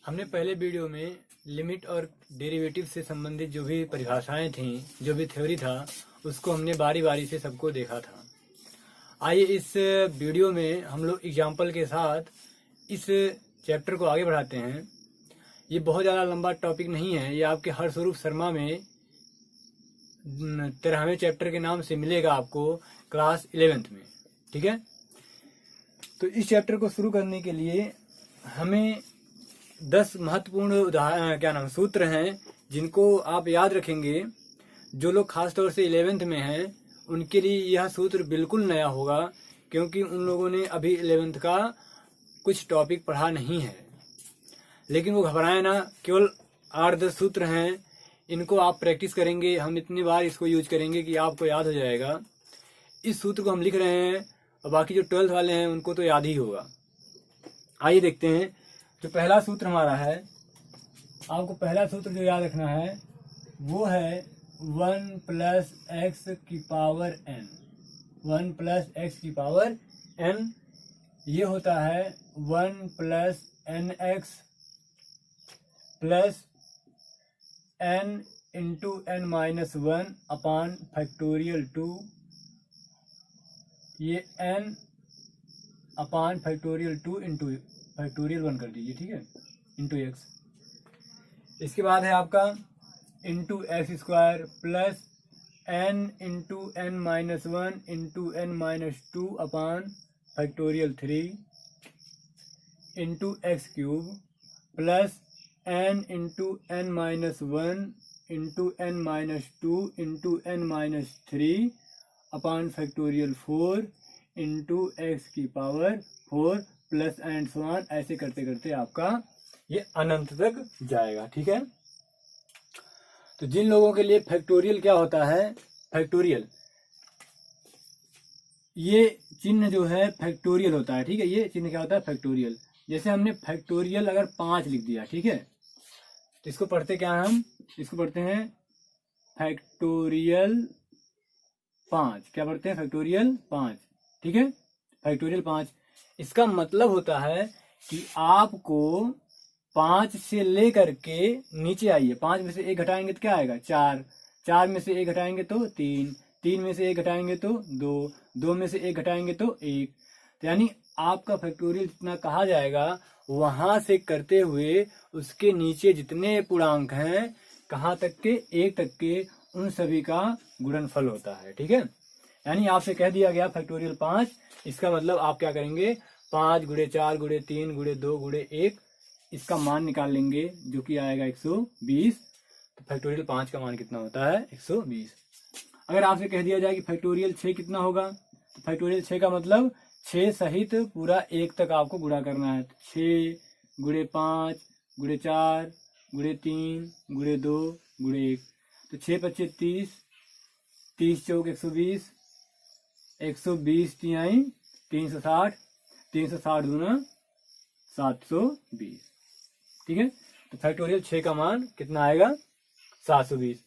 हमने पहले वीडियो में लिमिट और डेरिवेटिव से संबंधित जो भी परिभाषाएं थीं, जो भी थ्योरी था, उसको हमने बारी बारी से सबको देखा था। आइए इस वीडियो में हम लोग एग्जाम्पल के साथ इस चैप्टर को आगे बढ़ाते हैं। ये बहुत ज़्यादा लंबा टॉपिक नहीं है, ये आपके हरस्वरूप शर्मा में 13वें चैप्टर के नाम से मिलेगा आपको क्लास 11th में। ठीक है, तो इस चैप्टर को शुरू करने के लिए हमें 10 महत्वपूर्ण सूत्र हैं जिनको आप याद रखेंगे। जो लोग खास तौर से 11th में हैं उनके लिए यह सूत्र बिल्कुल नया होगा, क्योंकि उन लोगों ने अभी 11th का कुछ टॉपिक पढ़ा नहीं है। लेकिन वो घबराएं ना, केवल 8-10 सूत्र हैं, इनको आप प्रैक्टिस करेंगे। हम इतनी बार इसको यूज करेंगे कि आपको याद हो जाएगा। इस सूत्र को हम लिख रहे हैं और बाकी जो 12th वाले हैं उनको तो याद ही होगा। आइए देखते हैं। जो पहला सूत्र हमारा है, आपको पहला सूत्र जो याद रखना है वो है 1 + x की पावर n। 1 + x की पावर n, ये होता है 1 + nx + n × n-1 अपान फैक्टोरियल 2। ये n अपान फैक्टोरियल 2 इंटू फैक्टोरियल 1 कर दीजिए, ठीक है, इंटू x। इसके बाद है आपका into x² plus n × n-1 into n-2 upon factorial 3 into x³ plus n × n-1 into n-2 into n-3 upon factorial 4 into x की power 4 plus and so on. ऐसे करते करते आपका ये अनंत तक जाएगा। ठीक है, तो जिन लोगों के लिए फैक्टोरियल क्या होता है, फैक्टोरियल ये चिन्ह जो है फैक्टोरियल होता है। ठीक है, ये चिन्ह क्या होता है, फैक्टोरियल। जैसे हमने फैक्टोरियल अगर 5 लिख दिया, ठीक है, तो इसको पढ़ते क्या हम, इसको पढ़ते हैं फैक्टोरियल 5। क्या पढ़ते हैं, फैक्टोरियल 5। ठीक है, फैक्टोरियल 5। इसका मतलब होता है कि आपको 5 से लेकर के नीचे आइए। 5 में से 1 घटाएंगे तो क्या आएगा, 4। 4 में से 1 घटाएंगे तो 3। 3 में से 1 घटाएंगे तो 2। 2 में से 1 घटाएंगे तो 1। तो यानी आपका फैक्टोरियल जितना कहा जाएगा, वहां से करते हुए उसके नीचे जितने पूर्णांक हैं, कहाँ तक के, 1 तक के, उन सभी का गुणनफल होता है। ठीक है, यानी आपसे कह दिया गया फैक्टोरियल 5, इसका मतलब आप क्या करेंगे, 5 × 4 × 3 × 2 × 1 इसका मान निकाल लेंगे, जो कि आएगा 120। तो फैक्टोरियल 5 का मान कितना होता है, 120। अगर आपसे कह दिया जाए कि फैक्टोरियल 6 कितना होगा, तो फैक्टोरियल 6 का मतलब 6 सहित पूरा 1 तक आपको गुणा करना है। 6 × 5 × 4 × 3 × 2 × 1। तो 6 × 25 30, 30 चौक 120, 120 तिहाई 360, 360 दूना 720। ठीक है, तो फैक्टोरियल 6 का मान कितना आएगा, 720।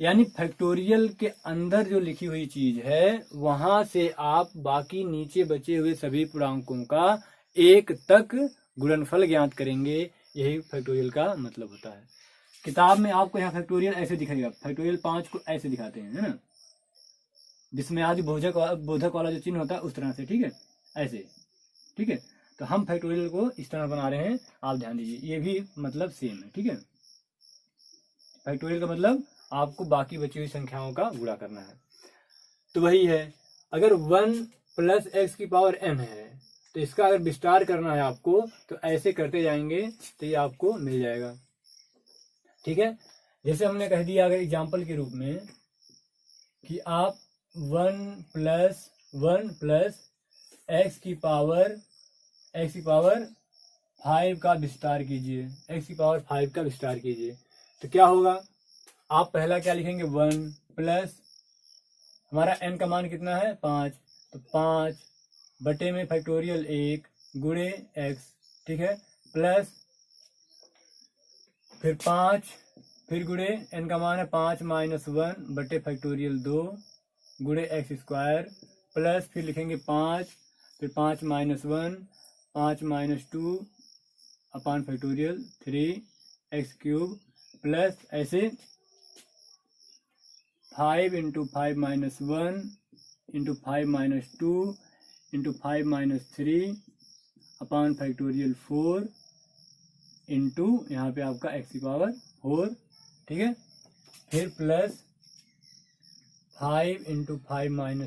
यानी फैक्टोरियल के अंदर जो लिखी हुई चीज है, वहां से आप बाकी नीचे बचे हुए सभी पूर्णांकों का 1 तक गुणनफल ज्ञात करेंगे। यही फैक्टोरियल का मतलब होता है। किताब में आपको यहाँ फैक्टोरियल ऐसे दिखाएगा, फैक्टोरियल 5 को ऐसे दिखाते हैं, है ना, जिसमें आदि बोधक वाला जो चिन्ह होता है उस तरह से। ठीक है, ऐसे। ठीक है, तो हम फैक्टोरियल को इस तरह बना रहे हैं, आप ध्यान दीजिए, ये भी मतलब सेम है। ठीक है, फैक्टोरियल का मतलब आपको बाकी बची हुई संख्याओं का गुणा करना है। तो वही है, अगर 1 + x की पावर n है, तो इसका अगर विस्तार करना है आपको, तो ऐसे करते जाएंगे तो ये आपको मिल जाएगा। ठीक है, जैसे हमने कह दिया अगर एग्जाम्पल के रूप में कि आप 1 + x की पावर 5 का विस्तार कीजिए। x की पावर 5 का विस्तार कीजिए, तो क्या होगा, आप पहला क्या लिखेंगे, 1 प्लस हमारा n का मान कितना है, 5, तो 5 बटे में फैक्टोरियल 1 गुणे x। ठीक है, प्लस फिर 5, फिर गुणे n का मान है 5 - 1 बटे फैक्टोरियल 2 गुणे x², प्लस फिर लिखेंगे 5, फिर 5 - 1, 5 - 2 अपॉन फैक्टोरियल 3x³ प्लस ऐसे 5 × 5 - 1 × 5 - 2 × 5 - 3 अपॉन फैक्टोरियल 4 इंटू यहाँ पे आपका x⁴, ठीक है। फिर प्लस 5 × 5 - 1 ×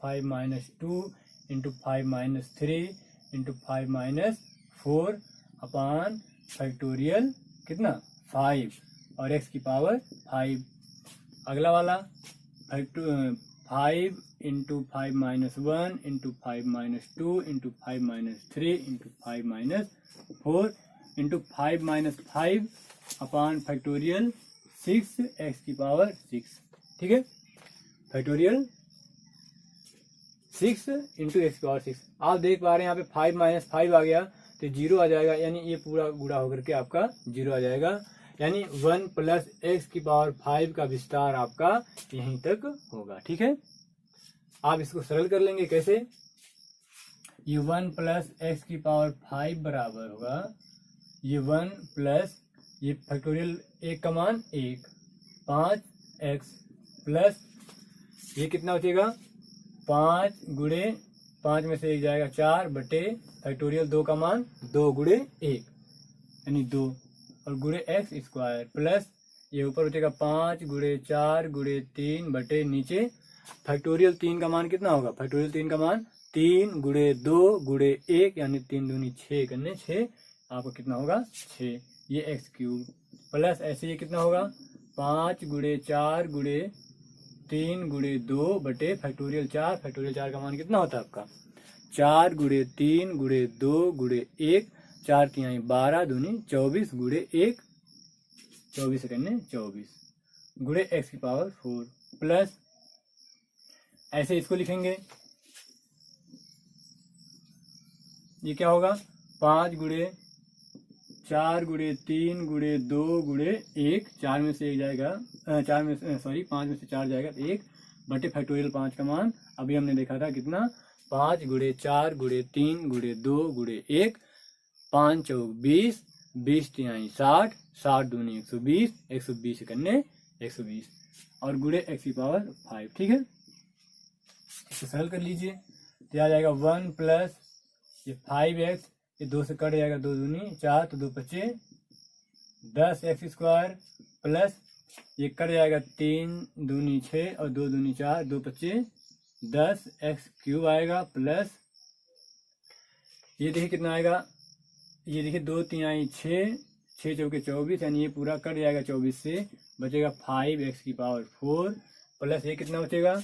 5 - 2 × 5 - 3 × 5 - 4 अपॉन फैक्टोरियल कितना 5 और x⁵5। अगला वाला 5 × 5 - 1 × 5 - 2 × 5 - 3 × 5 - 4 × 5 - 5 अपॉन फैक्टोरियल 6x⁵6, ठीक है। Factorial 6 × x⁵6। आप देख पा रहे हैं यहाँ पे 5 - 5 आ गया तो 0 आ जाएगा, यानी ये पूरा गुणा होकर के आपका 0 आ जाएगा, यानी 1 + x⁵5 का विस्तार आपका यहीं तक होगा, ठीक है। आप इसको सरल कर लेंगे कैसे, ये 1 + x⁵5 बराबर होगा ये 1 प्लस ये फैक्टोरियल 1 का मान 1 5x प्लस ये कितना बचेगा 5 गुणे 5 में से 1 जाएगा 4 बटे फैक्टोरियल 2 का मान 2 गुणे 1 यानी 2 और गुणे x² प्लस ये ऊपर बचेगा 5 गुणे 4 गुणे 3 बटे नीचे फैक्टोरियल 3 का मान कितना होगा, फैक्टोरियल 3 का मान 3 गुणे 2 गुणे 1 यानी 3 दूनी 6 करने 6 आपको कितना होगा 6, ये x³ प्लस ऐसे ये कितना होगा 5 गुणे 4 गुणे 3 गुणे 2 बटे फैक्टोरियल 4, फैक्टोरियल 4 का मान कितना होता है आपका 4 गुणे 3 गुणे 2 गुणे 1 4 3 12 दूनी 24 गुणे 1 24 करने 24 गुणे x⁴ प्लस ऐसे इसको लिखेंगे, ये क्या होगा 5 गुणे 4 गुणे 3 गुणे 2 गुणे 1 4 में से 1 जाएगा 5 में से 4 जाएगा 1 बटे फैक्टोरियल 5 का मान अभी हमने देखा था कितना 5 गुणे 4 गुणे 3 गुणे 2 गुणे 1 5 चौक 20 20 3 60 60 दूनी 120 120 करने 120 और गुणे x⁵5, ठीक है। इसको सरल कर लीजिए तो आ जाएगा 1 प्लस ये 5x ये 2 से कट जाएगा 2 दूनी 4 तो 2 बचे 10x² प्लस ये कट जाएगा 3 दूनी 6 और 2 दूनी 4 2 बचे 10x³ आएगा प्लस ये देखिए कितना आएगा, ये देखिए 2 3 6 6 चौके 24 यानी ये पूरा कट जाएगा 24 से बचेगा 5x⁴ प्लस ये कितना बचेगा,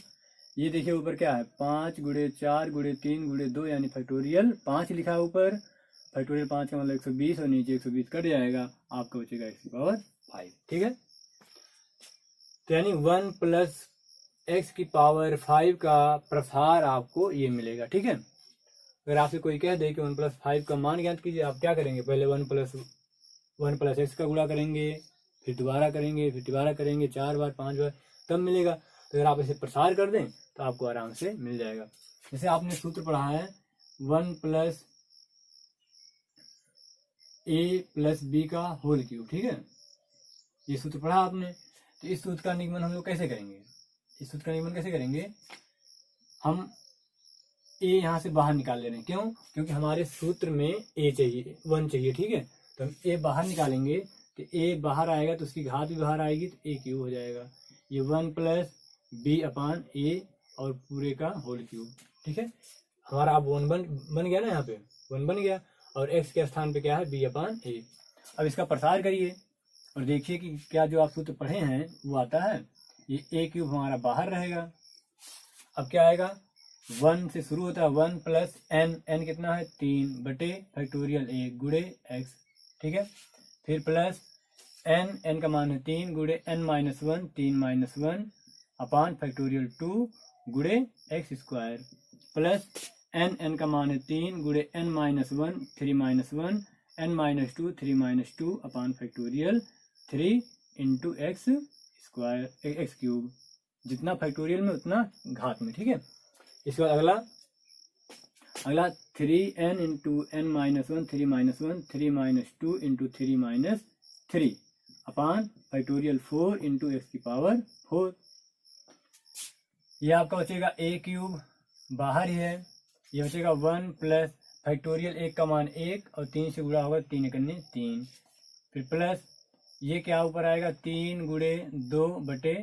ये देखिए ऊपर क्या है 5 गुणे 4 गुणे 3 गुणे 2 यानी फैक्टोरियल 5 लिखा है ऊपर, फैक्टोरियल 5 का मतलब 120 और नीचे 120 कट जाएगा आपका बचेगा x⁵5, ठीक है। तो यानी 1 + x⁵5 का प्रसार आपको ये मिलेगा, ठीक है। अगर आपसे कोई कह दे कि 1 + 5 का मान ज्ञात कीजिए, आप क्या करेंगे पहले 1 + x का गुणा करेंगे फिर दोबारा करेंगे फिर दोबारा करेंगे 4 बार 5 बार तब मिलेगा। तो अगर आप इसे प्रसार कर दें तो आपको आराम से मिल जाएगा। जैसे आपने सूत्र पढ़ा है 1 + a + b का होल क्यूब, ठीक है, ये सूत्र पढ़ा आपने। तो इस सूत्र का निगमन हम लोग कैसे करेंगे, इस सूत्र का निगमन कैसे करेंगे, हम a यहाँ से बाहर निकाल ले रहे हैं, क्यों, क्योंकि हमारे सूत्र में a चाहिए 1 चाहिए, ठीक है। तो हम a बाहर निकालेंगे तो a बाहर आएगा तो उसकी घात भी बाहर आएगी तो a³ हो जाएगा, ये 1 + b/a और पूरे का होल क्यूब, ठीक है। हमारा अब 1 बन गया ना, यहाँ पे 1 बन गया और x के स्थान पे क्या है b/a। अब इसका प्रसार करिए और देखिए कि क्या जो आप सूत्र पढ़े हैं वो आता है, ये a³ हमारा बाहर रहेगा। अब क्या आएगा 1 से शुरू होता है 1 + n कितना है 3 बटे फैक्टोरियल 1 गुणे x, ठीक है। फिर प्लस n का मान है 3 गुणे n - 1 3 - 1 अपॉन फैक्टोरियल 2 गुणे x² प्लस n का मान है 3 गुणे n - 1 3 - 1 n - 2 3 - 2 upon factorial 3 into x³ जितना फैक्टोरियल में उतना घात में, ठीक है। इसके बाद अगला 3n into n minus one, 3 minus one, 3 minus two into 3 minus 3 अपान फैक्टोरियल 4 इंटू एक्स की पावर 4। ये आपका बचेगा a क्यूब, बाहर ही है, ये बचेगा 1 प्लस फैक्टोरियल 1 का मान 1 और 3 से गुणा होगा 3 एकन्ने 3, फिर प्लस ये क्या ऊपर आएगा 3 गुणे 2 बटे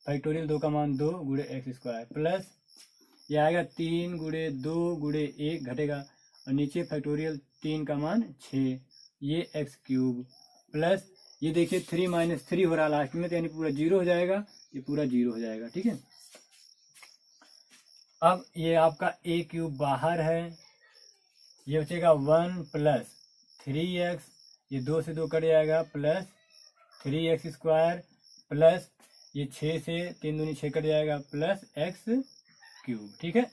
फैक्टोरियल 2 का मान 2 गुणे एक्स स्क्वायर, प्लस ये आएगा 3 गुणे 2 गुणे 1 घटेगा और नीचे फैक्टोरियल 3 का मान 6, ये एक्स क्यूब, प्लस ये देखिए 3 माइनस 3 हो रहा लास्ट में, तो यानी पूरा 0 हो जाएगा, ये पूरा 0 हो जाएगा। ठीक है, अब ये आपका a क्यूब बाहर है, ये बचेगा 1 प्लस 3x, ये 2 से 2 कट जाएगा, प्लस 3x स्क्वायर, प्लस ये 6 से 3 दूनी 6 कट जाएगा, प्लस एक्स क्यूब। ठीक है,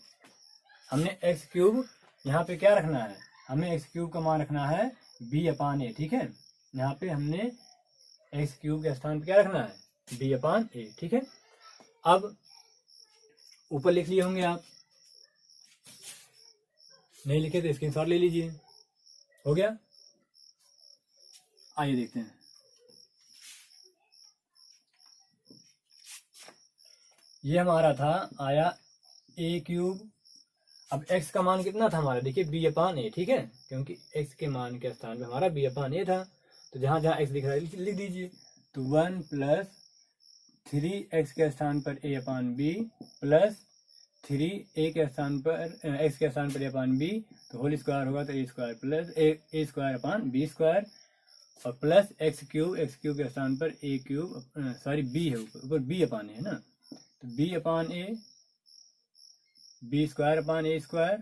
हमने एक्स क्यूब यहाँ पे क्या रखना है, हमें एक्स क्यूब का मान रखना है b अपान ए। ठीक है, यहाँ पे हमने एक्स क्यूब के स्थान पे क्या रखना है b अपान ए। ठीक है, अब ऊपर लिख लिए होंगे आप, नहीं लिखे तो स्क्रीनशॉट ले लीजिए। हो गया, आइए देखते हैं। ये हमारा था आया a क्यूब, अब x का मान कितना था हमारा, देखिए b अपान ए। ठीक है, क्योंकि x के मान के स्थान पे हमारा b अपान ए था, तो जहां जहां x दिख रहा है लिख दीजिए। तो 1 प्लस 3x के स्थान पर a upon b plus 3 a के स्थान पर x के स्थान पर a अपान b, तो होल स्क्वायर होगा तो a square plus a square upon b square, और प्लस एक्स क्यूब के स्थान पर a क्यूब, सॉरी b है, ऊपर b अपान है ना, तो b upon a, b square upon a square,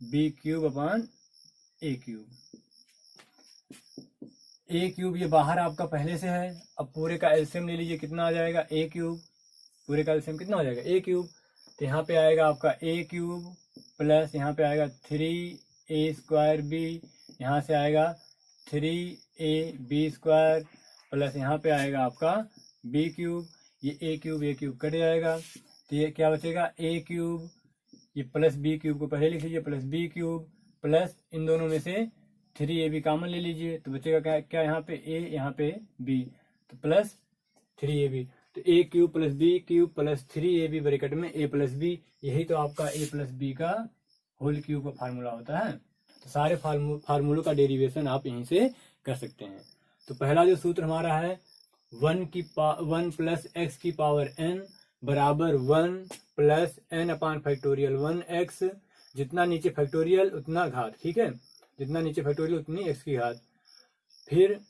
b cube upon a cube. a cube ये बाहर आपका पहले से है, अब पूरे का एलसीएम ले लीजिए, कितना आ जाएगा a क्यूब, पूरे का एलसीएम कितना हो जाएगा a क्यूब, तो यहाँ पे आएगा आपका a क्यूब प्लस यहाँ पे आएगा 3a स्क्वायर b, यहाँ से आएगा 3ab स्क्वायर प्लस यहाँ पे आएगा आपका b क्यूब, ये a क्यूब कट जाएगा, तो ये क्या बचेगा a क्यूब, ये प्लस b क्यूब को पहले लिख लीजिए, प्लस b क्यूब प्लस इन दोनों में से 3ab कॉमन ले लीजिए, तो बचेगा क्या क्या यहाँ पे a यहाँ पे b, तो प्लस 3ab, तो a cube plus b cube plus 3ab bracket में a प्लस b, यही तो आपका a प्लस b का होल क्यूब का फार्मूला होता है। तो सारे फार्मूलों का डेरिवेशन आप यहीं से कर सकते हैं। तो पहला जो सूत्र हमारा है 1 प्लस एक्स की पावर n बराबर 1 प्लस n अपान फैक्टोरियल 1x, जितना नीचे फैक्टोरियल उतना घात। ठीक है, जितना नीचे फैक्टोरियल उतनी x की घात, फिर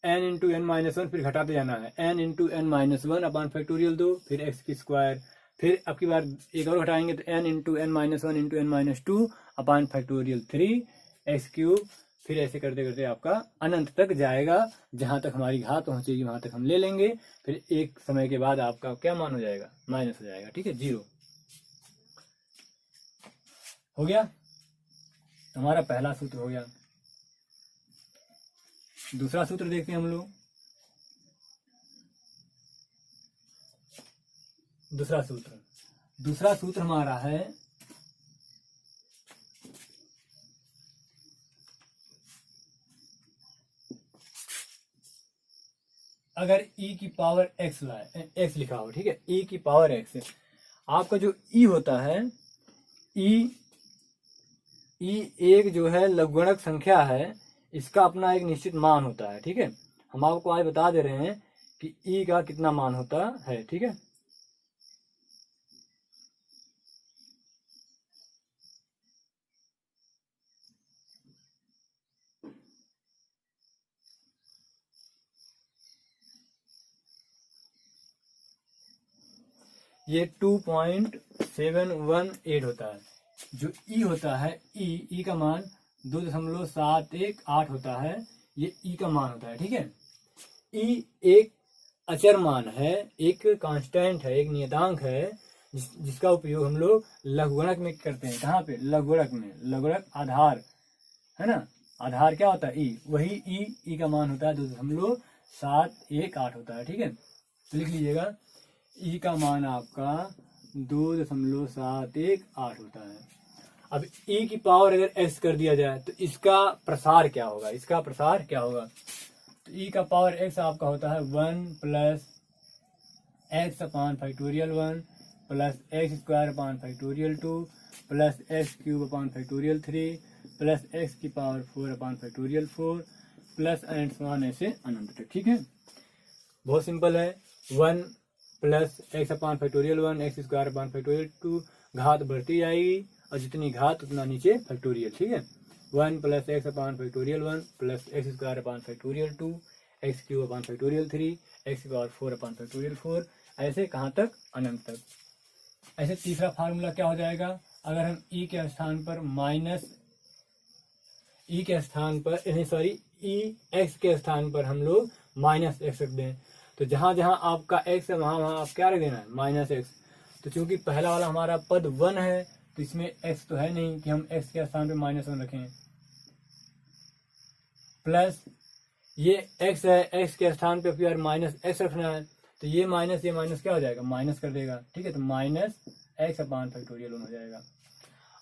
n into n minus one, फिर घटाते जाना है n into n minus one upon factorial 2, फिर x की स्क्वायर, फिर अब की बार एक और घटाएंगे तो n into n minus one into n minus two upon factorial 3 x cube, फिर ऐसे करते करते आपका अनंत तक जाएगा, जहां तक हमारी घात पहुंचेगी वहां तक हम ले लेंगे, फिर एक समय के बाद आपका क्या मान हो जाएगा, माइनस हो जाएगा। ठीक है, 0 हो गया, हमारा पहला सूत्र हो गया। दूसरा सूत्र देखते हैं हम लोग। दूसरा सूत्र हमारा है अगर e की पावर x लिखा हो, ठीक है, e की पावर x, आपका जो e होता है, e एक जो है लघुगणक संख्या है, इसका अपना एक निश्चित मान होता है। ठीक है, हम आपको आज बता दे रहे हैं कि e का कितना मान होता है। ठीक है, ये 2.718 होता है। जो ई होता है, ई का मान 2.718 होता है, ये ई का मान होता है। ठीक है, ई एक अचर मान है, एक कांस्टेंट है, एक नियतांक है, जिसका उपयोग हम लोग लघुगणक में करते हैं। कहाँ पे, लघुगणक में। लघुगणक आधार है ना, आधार क्या होता है, ई, वही ई का मान होता है 2.718 होता है। ठीक है, तो लिख लीजिएगा, ई का मान आपका 2.718 होता है। अब e की पावर अगर x कर दिया जाए तो इसका प्रसार क्या होगा, इसका प्रसार क्या होगा। तो e का पावर x आपका होता है 1 plus x upon factorial 1 plus x square upon factorial 2 plus x cube upon factorial 3 plus x की power 4 upon factorial 4 plus and so on ऐसे अनंत तक। ठीक है, बहुत सिंपल है। 1 plus x upon factorial 1 x square upon factorial 2, घात बढ़ती जाएगी और जितनी घात उतना नीचे फैक्टोरियल। ठीक है, 1 plus x upon factorial 1 plus x square upon factorial 2 x cube upon factorial 3 x की पावर 4 अपान फैक्टोरियल 4, ऐसे कहाँ तक, अनंत तक। ऐसे तीसरा फार्मूला क्या हो जाएगा, अगर हम ई के स्थान पर माइनस ई के स्थान पर सॉरी ई एक्स के स्थान पर हम लोग माइनस एक्स रख दें, तो जहां जहां आपका एक्स है वहां वहां आप क्या रख देना है, माइनस एक्स। तो चूंकि पहला वाला हमारा पद 1 है तो इसमें एक्स तो है नहीं कि हम एक्स के स्थान पर -1 रखें, प्लस ये एक्स है, एक्स के स्थान पे फिर माइनस एक्स रखना है, तो ये माइनस क्या हो जाएगा, माइनस कर देगा। ठीक है, तो माइनस एक्स अपान फैक्टोरियल 1 हो जाएगा।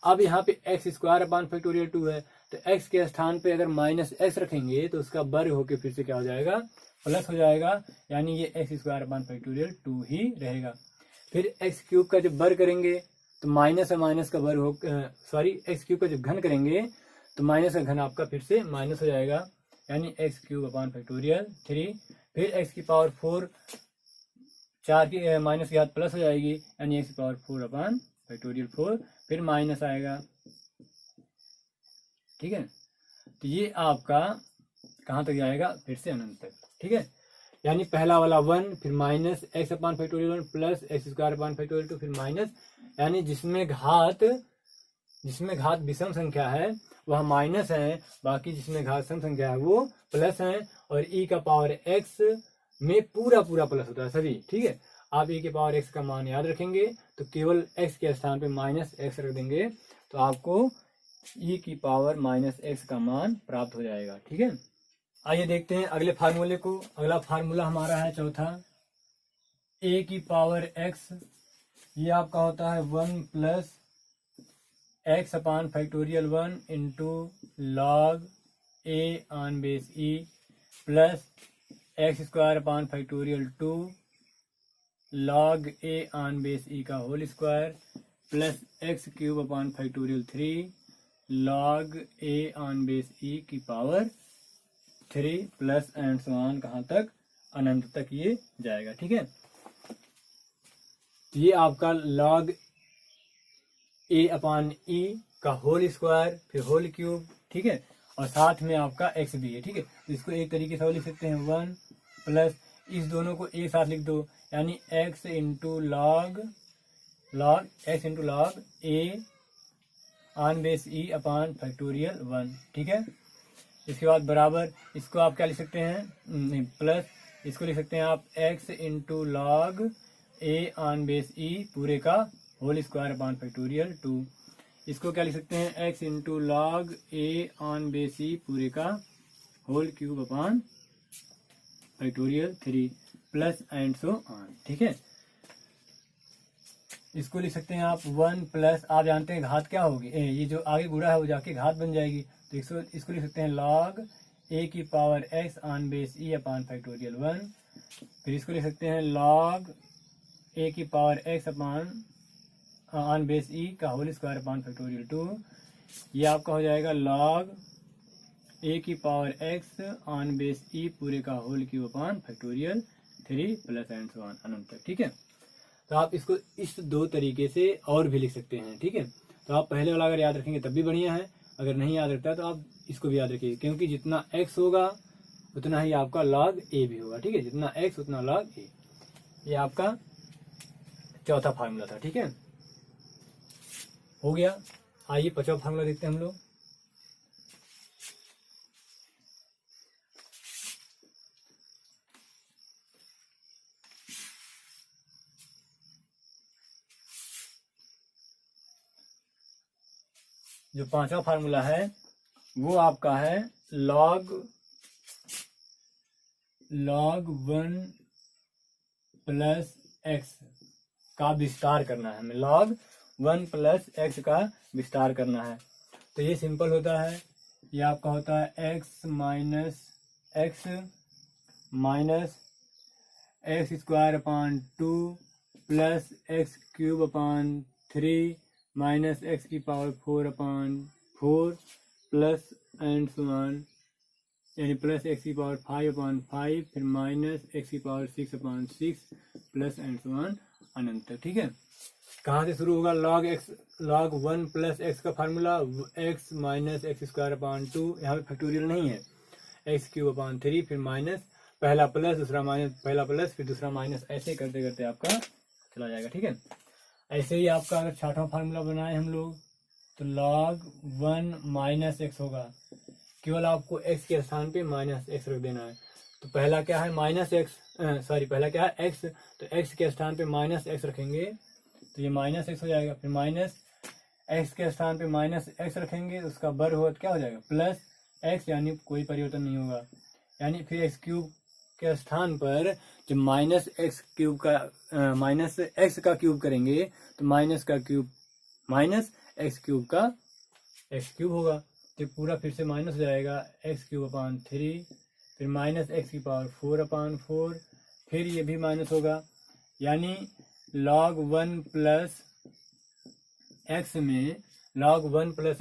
अब यहाँ पे एक्स स्क्वायर अपान फैक्टोरियल 2 है, तो एक्स के स्थान पे अगर माइनस एक्स रखेंगे तो उसका वर्ग होके फिर से क्या हो जाएगा, प्लस हो जाएगा, यानी ये एक्स स्क्वायर अपान फैक्टोरियल 2 ही रहेगा। फिर एक्स क्यूब का जब वर्ग करेंगे तो माइनस और माइनस का वर्ग हो, सॉरी एक्स क्यूब का जब घन करेंगे तो माइनस का घन आपका फिर से माइनस हो जाएगा, यानी एक्स क्यूब अपान फैक्टोरियल 3, फिर एक्स की पावर 4 4 की माइनस की घात प्लस हो जाएगी, यानी एक्स की पावर 4 अपान फैक्टोरियल 4, फिर माइनस आएगा। ठीक है, तो ये आपका कहाँ तक जाएगा, फिर से अनंत तक। ठीक है, यानी पहला वाला 1, फिर minus x upon factorial 1 plus x square upon factorial 2, फिर माइनस, यानी जिसमें घात विषम संख्या है वह माइनस है, बाकी जिसमें घात सम संख्या है वो प्लस है, और e का पावर x में पूरा प्लस होता है सभी। ठीक है, आप e के पावर x का मान याद रखेंगे तो केवल x के स्थान पे माइनस एक्स रख देंगे तो आपको e की पावर माइनस एक्स का मान प्राप्त हो जाएगा। ठीक है, आइए देखते हैं अगले फार्मूले को। अगला फार्मूला हमारा है चौथा, a की पावर x, ये आपका होता है 1 plus x upon factorial 1 into log a on base e plus x square upon factorial 2 log a on base e का whole square plus x cube upon factorial 3 log a on base e की power 3 plus and so on कहाँ तक, अनंत तक ये जाएगा। ठीक है, ये आपका लॉग ए अपान ई का होल स्क्वायर फिर होल क्यूब। ठीक है, और साथ में आपका एक्स भी है। ठीक है, तो इसको एक तरीके से लिख सकते हैं 1 प्लस इस दोनों को एक साथ लिख दो, यानी x into log x into log a on base e upon factorial 1। ठीक है, इसके बाद बराबर इसको आप क्या लिख सकते हैं, प्लस इसको लिख सकते हैं आप x into log a on base e पूरे का होल स्क्वायर अपान फैक्टोरियल 2। इसको क्या लिख सकते हैं, x into log a on base e पूरे का whole cube upon factorial 3 plus and so on. ठीक है, इसको लिख सकते हैं आप 1 प्लस, आप जानते हैं घात क्या होगी, ये जो आगे गुणा है वो जाके घात बन जाएगी, तो इसको लिख सकते हैं लॉग ए की power x on base e upon factorial 1। फिर इसको लिख सकते हैं लॉग ए की power x upon on base e का होल स्क्वायर अपान फैक्टोरियल 2। ये आपका हो जाएगा लॉग ए की power x on base e पूरे का whole cube upon factorial 3 plus and so on अनंत तक। ठीक है, तो आप इसको इस दो तरीके से और भी लिख सकते हैं। ठीक है, तो आप पहले वाला अगर याद रखेंगे तब भी बढ़िया है, अगर नहीं याद रखता तो आप इसको भी याद रखिए, क्योंकि जितना x होगा उतना ही आपका log a भी होगा। ठीक है, जितना x उतना log a। ये आपका चौथा फार्मूला था। ठीक है, हो गया। आइए पांचवा फार्मूला देखते हैं हम लोग। जो पांचवा फार्मूला है वो आपका है log 1 प्लस एक्स का विस्तार करना है हमें। log 1 प्लस एक्स का विस्तार करना है। तो ये सिंपल होता है, ये आपका होता है x minus x square upon 2 plus x cube upon 3 minus x की power 4 upon 4 plus and so on, यानी प्लस एक्स की पावर 5 अपान 5 फिर माइनस एक्स की power 6 upon 6 plus and so on अनंत तक। ठीक है, कहाँ से शुरू होगा? log 1 प्लस एक्स का formula x minus x square upon 2, यहाँ पे फैक्टोरियल नहीं है, एक्स क्यूब अपान 3 फिर माइनस, पहला प्लस दूसरा माइनस, पहला प्लस फिर दूसरा माइनस, ऐसे करते करते आपका चला जाएगा। ठीक है, ऐसे ही आपका अगर छठवां फार्मूला बनाए हम लोग तो log 1 माइनस एक्स होगा, केवल आपको एक्स के स्थान पे माइनस एक्स रख देना है। तो पहला क्या है? माइनस एक्स, पहला क्या है? एक्स, तो एक्स के स्थान पे माइनस एक्स रखेंगे तो ये माइनस एक्स हो जाएगा, फिर माइनस एक्स के स्थान पे माइनस एक्स रखेंगे उसका वर्ग होगा तो क्या हो जाएगा? प्लस एक्स, यानी कोई परिवर्तन नहीं होगा, यानी फिर एक्स क्यूब के स्थान पर जब माइनस एक्स का क्यूब करेंगे तो माइनस का क्यूब माइनस एक्स क्यूब का एक्स क्यूब होगा, तो पूरा फिर से माइनस हो जाएगा, एक्स क्यूब अपान 3 फिर माइनस एक्स की पावर 4 अपान 4 फिर ये भी माइनस होगा, यानी log 1 प्लस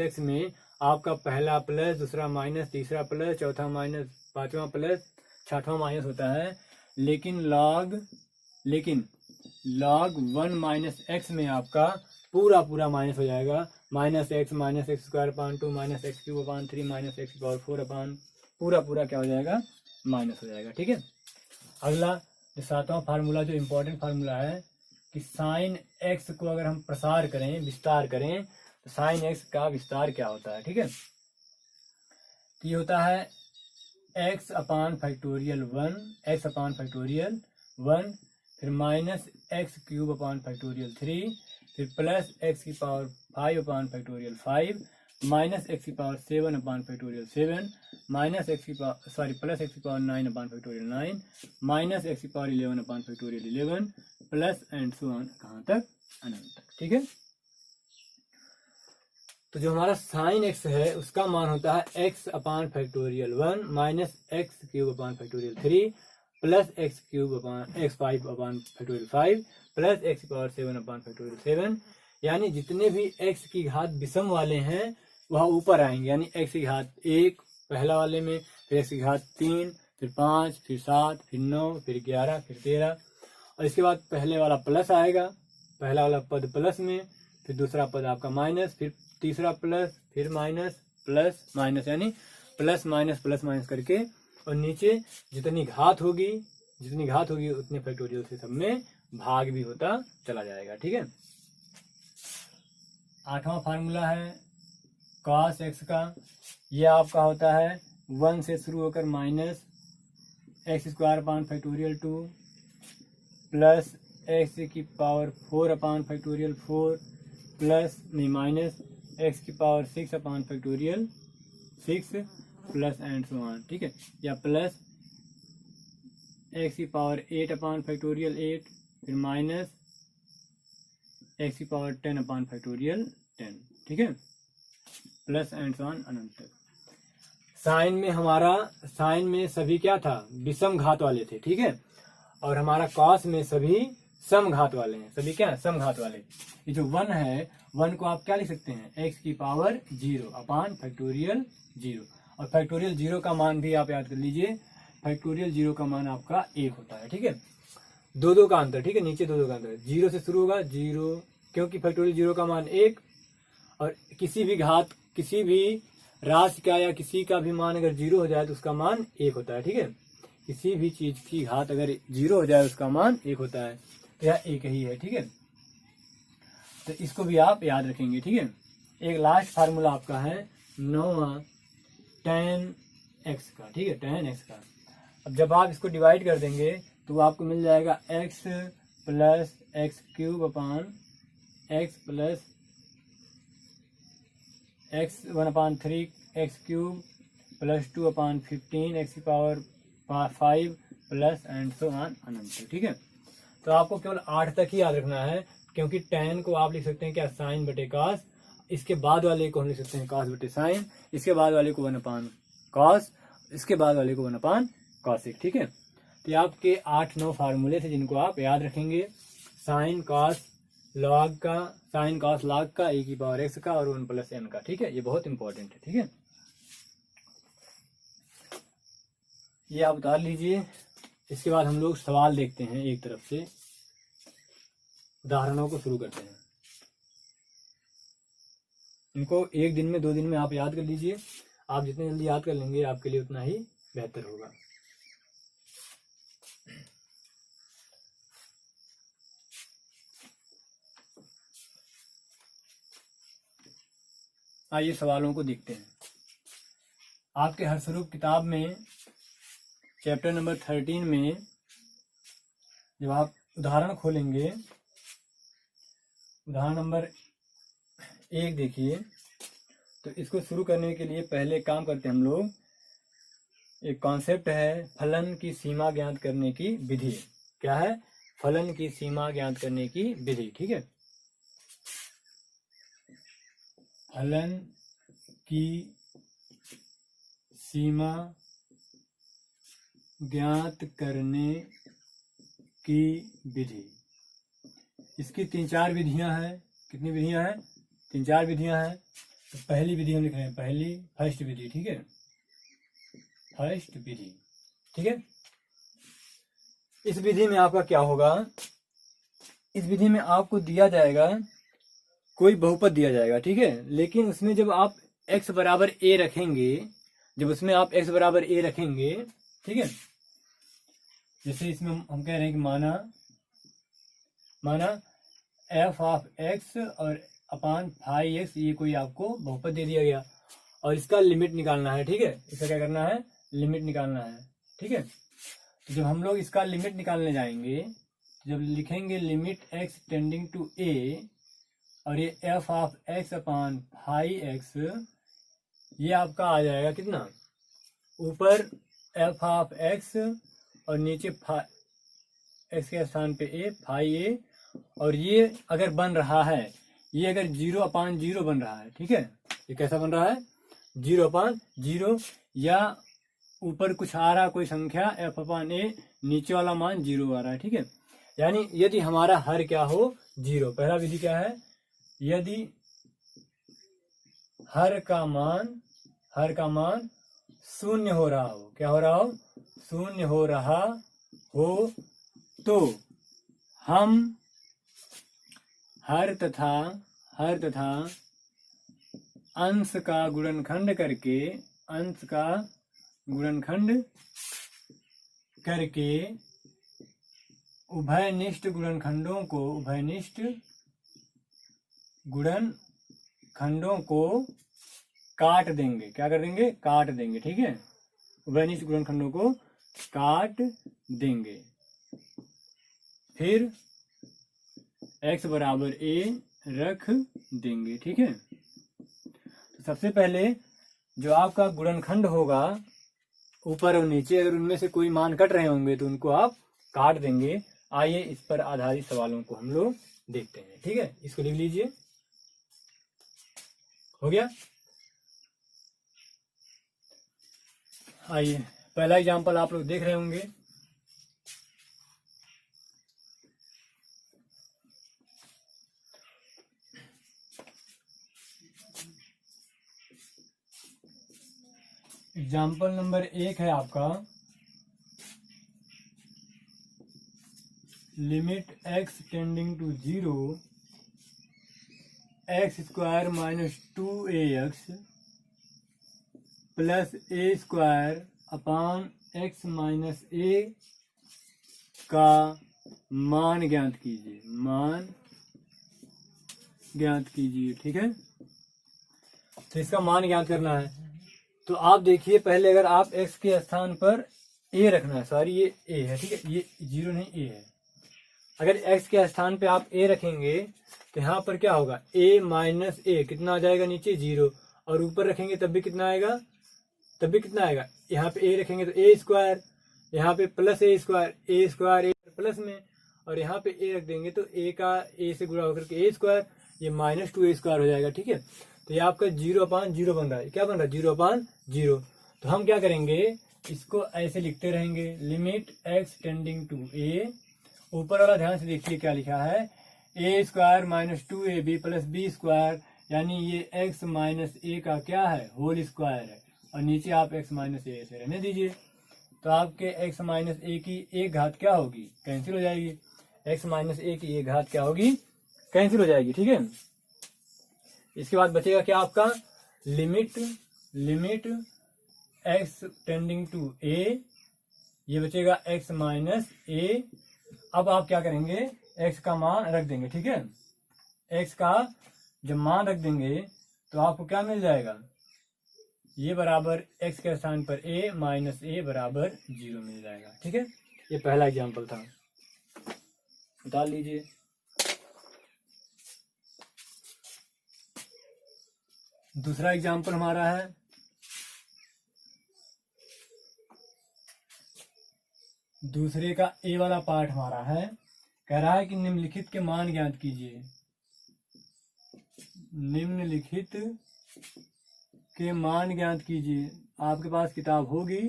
एक्स में आपका पहला प्लस दूसरा माइनस तीसरा प्लस चौथा माइनस पांचवा प्लस छठवां माइनस होता है, लेकिन log 1 माइनस एक्स में आपका पूरा माइनस हो जाएगा, minus x square upon 2 minus x cube upon 3 minus x की पावर 4 अपान पूरा क्या हो जाएगा? माइनस हो जाएगा। ठीक है, अगला जो सातवां फार्मूला, जो इम्पोर्टेंट फार्मूला है कि साइन एक्स को अगर हम प्रसार करें, विस्तार करें, तो साइन एक्स का विस्तार क्या होता है? ठीक है, तो ये होता है एक्स अपान फैक्टोरियल 1 फिर minus x cube upon factorial 3 फिर प्लस एक्स की power 5 upon factorial 5 minus x की power 7 upon factorial 7 minus x की पावर प्लस एक्स की पावर 9 अपान फैक्टोरियल 9 माइनस एक्स की power 11 upon factorial 11 plus and so on, कहाँ तक? अनंत तक। ठीक है, तो जो हमारा साइन एक्स है उसका मान होता है x upon factorial 1 minus x cube upon factorial 3 plus x cube upon x 5 upon factorial 5 plus x की पावर 7 अपान फैक्टोरियल 7, यानी जितने भी एक्स की घात विषम वाले हैं वह ऊपर आएंगे, यानी एक्स की घात 1 पहला वाले में, फिर एक्स की घात 3 फिर 5 फिर 7 फिर 9 फिर 11 फिर 13, और इसके बाद पहले वाला प्लस आएगा, पहला वाला पद प्लस में, फिर दूसरा पद आपका माइनस, फिर तीसरा प्लस फिर माइनस प्लस माइनस, यानी प्लस माइनस करके, और नीचे जितनी घात होगी उतने फैक्टोरियल से सब में भाग भी होता चला जाएगा। ठीक है, आठवां फार्मूला है cos x का, यह आपका होता है 1 से शुरू होकर minus x square upon factorial 2 plus x की पावर 4 अपान फैक्टोरियल 4 प्लस नहीं माइनस एक्स की power 6 upon factorial 6 plus and so on. ठीक है, या प्लस एक्स की पावर 8 अपान फैक्टोरियल 8 फिर माइनस एक्स की पावर 10 अपान फैक्टोरियल 10। ठीक है, प्लस एंड सो ऑन अनंत तक। साइन में सभी क्या था? विषम घात वाले थे। ठीक है, और हमारा कॉस में सभी सम घात वाले हैं, सभी क्या है? सम घात वाले। ये जो 1 है, 1 को आप क्या लिख सकते हैं? एक्स की पावर 0 अपान फैक्टोरियल 0, और फैक्टोरियल 0 का मान भी आप याद कर लीजिए, फैक्टोरियल 0 का मान आपका 1 होता है। ठीक है, 2 का अंतर। ठीक है, नीचे 2 का अंतर, 0 से शुरू होगा 0, क्योंकि फैक्टोरियल 0 का मान 1, और किसी भी राशि का या किसी का भी मान अगर 0 हो जाए तो उसका मान 1 होता है। ठीक है, किसी भी चीज की घात अगर 0 हो जाए उसका मान 1 होता है, तो यह 1 ही है। ठीक है, तो इसको भी आप याद रखेंगे। ठीक है, एक लास्ट फार्मूला आपका है 9वां tan x का। ठीक है, tan x का। अब जब आप इसको डिवाइड कर देंगे तो आपको मिल जाएगा x plus x cube upon x plus x 1 upon 3 x cube plus 2 upon 15 x की power 5 plus and so on अनंत। ठीक है, तो आपको केवल 8 तक ही याद रखना है, क्योंकि tan को आप लिख सकते हैं क्या? साइन बटे कॉस, इसके बाद वाले को हम लिख सकते हैं cos बटे साइन, इसके बाद वाले को 1 cos, इसके बाद वाले को 1 cos। ठीक है, तो ये आपके 8-9 फार्मूले थे जिनको आप याद रखेंगे। साइन कॉस लॉग का, साइन कॉस लॉग का, e की पावर x का और 1 + n का। ठीक है, ये बहुत इंपॉर्टेंट है। ठीक है, ये आप उतार लीजिए। इसके बाद हम लोग सवाल देखते हैं, एक तरफ से उदाहरणों को शुरू करते हैं। इनको 1 दिन में 2 दिन में आप याद कर लीजिए। आप जितने जल्दी याद कर लेंगे आपके लिए उतना ही बेहतर होगा। आइए सवालों को देखते हैं। आपके हरस्वरूप किताब में चैप्टर नंबर 13 में जब आप उदाहरण खोलेंगे, उदाहरण नंबर 1 देखिए। तो इसको शुरू करने के लिए पहले काम करते हैं हम लोग। एक कॉन्सेप्ट है फलन की सीमा ज्ञात करने की विधि। क्या है? फलन की सीमा ज्ञात करने की विधि। ठीक है, फलन की सीमा ज्ञात करने की विधि। इसकी 3-4 विधियां हैं। कितनी विधियां हैं? 3-4 विधियां हैं। तो पहली विधि हम लिख रहे हैं, पहली फर्स्ट विधि। ठीक है, फर्स्ट विधि। ठीक है, इस विधि में आपका क्या होगा? इस विधि में आपको दिया जाएगा, कोई बहुपद दिया जाएगा। ठीक है, लेकिन उसमें जब आप x बराबर a रखेंगे, जब उसमें आप x बराबर a रखेंगे, ठीक है, जैसे इसमें हम कह रहे हैं कि माना f ऑफ x और अपान फाई x, ये कोई आपको बहुपद दे दिया गया और इसका लिमिट निकालना है। ठीक है, इसका क्या करना है? लिमिट निकालना है। ठीक है, तो जब हम लोग इसका लिमिट निकालने जाएंगे, जब लिखेंगे limit x tending to a और ये f of x upon phi x, ये आपका आ जाएगा कितना? ऊपर f ऑफ x और नीचे x के स्थान पे a, फाई a। और ये अगर बन रहा है, ये अगर 0/0 बन रहा है। ठीक है, ये कैसा बन रहा है? 0/0, या ऊपर कुछ आ रहा कोई संख्या f/a, नीचे वाला मान 0 आ रहा है। ठीक है, यानी यदि हमारा हर क्या हो? 0। पहला विधि क्या है? यदि हर का मान 0 हो रहा हो। क्या हो रहा हो? 0 हो रहा हो, तो हम हर तथा अंश का गुणनखंड करके उभयनिष्ठ गुणनखंडों को काट देंगे। क्या कर देंगे? काट देंगे। ठीक है, उभयनिष्ठ गुणनखंडों को काट देंगे। फिर x बराबर a रख देंगे। ठीक है, तो सबसे पहले जो आपका गुणनखंड होगा, ऊपर और नीचे, अगर उनमें से कोई मान कट रहे होंगे तो उनको आप काट देंगे। आइए इस पर आधारित सवालों को हम लोग देखते हैं। ठीक है, इसको लिख लीजिए। हो गया? आइए पहला एग्जांपल आप लोग देख रहे होंगे। एग्जाम्पल नंबर 1 है आपका, limit x tending to 0 x² minus 2ax plus a² upon x minus a का मान ज्ञात कीजिए। ठीक है, तो इसका मान ज्ञात करना है। तो आप देखिए, पहले अगर आप x के स्थान पर a रखना है, सॉरी ये a है। ठीक है, ये 0 नहीं, a है। अगर x के स्थान पे आप a रखेंगे तो यहाँ पर क्या होगा? a माइनस a कितना आ जाएगा? नीचे 0। और ऊपर रखेंगे तब भी कितना आएगा? यहाँ पे a रखेंगे तो a², यहाँ पे प्लस a² a प्लस में, और यहाँ पे a रख देंगे तो a का a से गुणा होकर के a², ये -2a² हो जाएगा। ठीक है, तो ये आपका 0/0 बन रहा है। क्या बन रहा है? 0/0। तो हम क्या करेंगे, इसको ऐसे लिखते रहेंगे, limit x tending to a, ऊपर वाला ध्यान से देखिए क्या लिखा है, a² - 2ab + b², यानी ये x माइनस a का क्या है? होल स्क्वायर है, और नीचे आप x माइनस a से रहने दीजिए। तो आपके x माइनस a की एक घात क्या होगी? कैंसिल हो जाएगी। x माइनस a की एक घात क्या होगी? कैंसिल हो जाएगी। ठीक है, इसके बाद बचेगा क्या आपका? Limit x tending to a, ये बचेगा x माइनस a। अब आप क्या करेंगे, x का मान रख देंगे। ठीक है, x का जब मान रख देंगे तो आपको क्या मिल जाएगा? ये बराबर x के स्थान पर a माइनस a बराबर 0 मिल जाएगा। ठीक है, ये पहला एग्जाम्पल था, निकाल लीजिए। दूसरा एग्जाम्पल हमारा है, दूसरे का a वाला पार्ट हमारा है, कह रहा है कि निम्नलिखित के मान ज्ञात कीजिए। निम्नलिखित के मान ज्ञात कीजिए। आपके पास किताब होगी,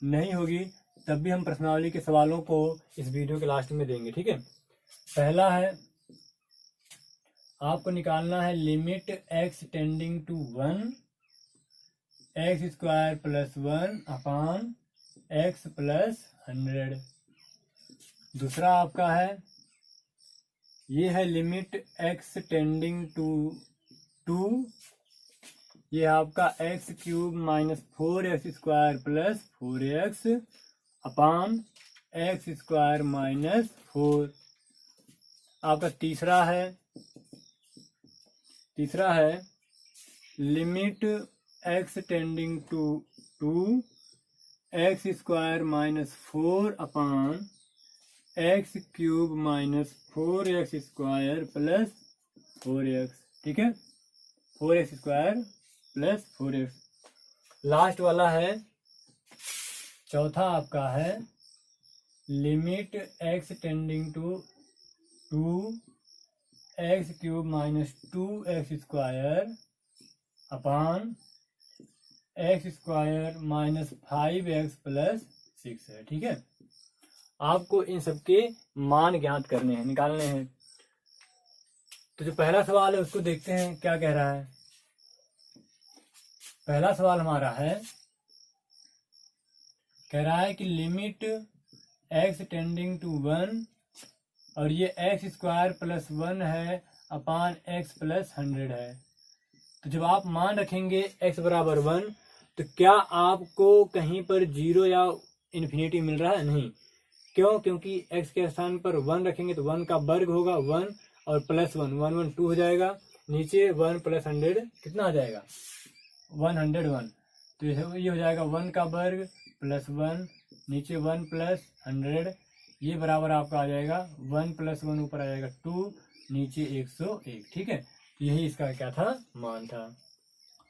नहीं होगी तब भी हम प्रश्नावली के सवालों को इस वीडियो के लास्ट में देंगे। ठीक है, पहला है, आपको निकालना है limit x tending to 1 x² + 1 upon x + 100। दूसरा आपका है, ये है लिमिट x टेंडिंग टू 2, ये आपका x³ - 4x² + 4x अपान x² - 4। आपका तीसरा है limit x tending to 2 x² - 4 upon x³ - 4x² + 4x। ठीक है, 4x² + 4x। लास्ट वाला है, चौथा आपका है limit x tending to 2 x³ - 2x² upon x² - 5x + 6 है। ठीक है, आपको इन सबके मान ज्ञात करने हैं, निकालने हैं। तो जो पहला सवाल है उसको देखते हैं क्या कह रहा है। पहला सवाल हमारा है, कह रहा है कि लिमिट x टेंडिंग टू 1 और ये x² + 1 है अपान x + 100 है। तो जब आप मान रखेंगे x बराबर 1, तो क्या आपको कहीं पर 0 या इन्फिनिटी मिल रहा है? नहीं। क्यों? क्योंकि x के स्थान पर 1 रखेंगे तो 1 का वर्ग होगा 1 और +1 1 1 2 हो जाएगा, नीचे 1 + 100 कितना आ जाएगा? 101। तो ये हो जाएगा 1 का वर्ग +1, नीचे 1 + 100, ये बराबर आपका आ जाएगा 1 + 1 ऊपर आ जाएगा 2, नीचे 101। ठीक है, तो यही इसका क्या था? मान था।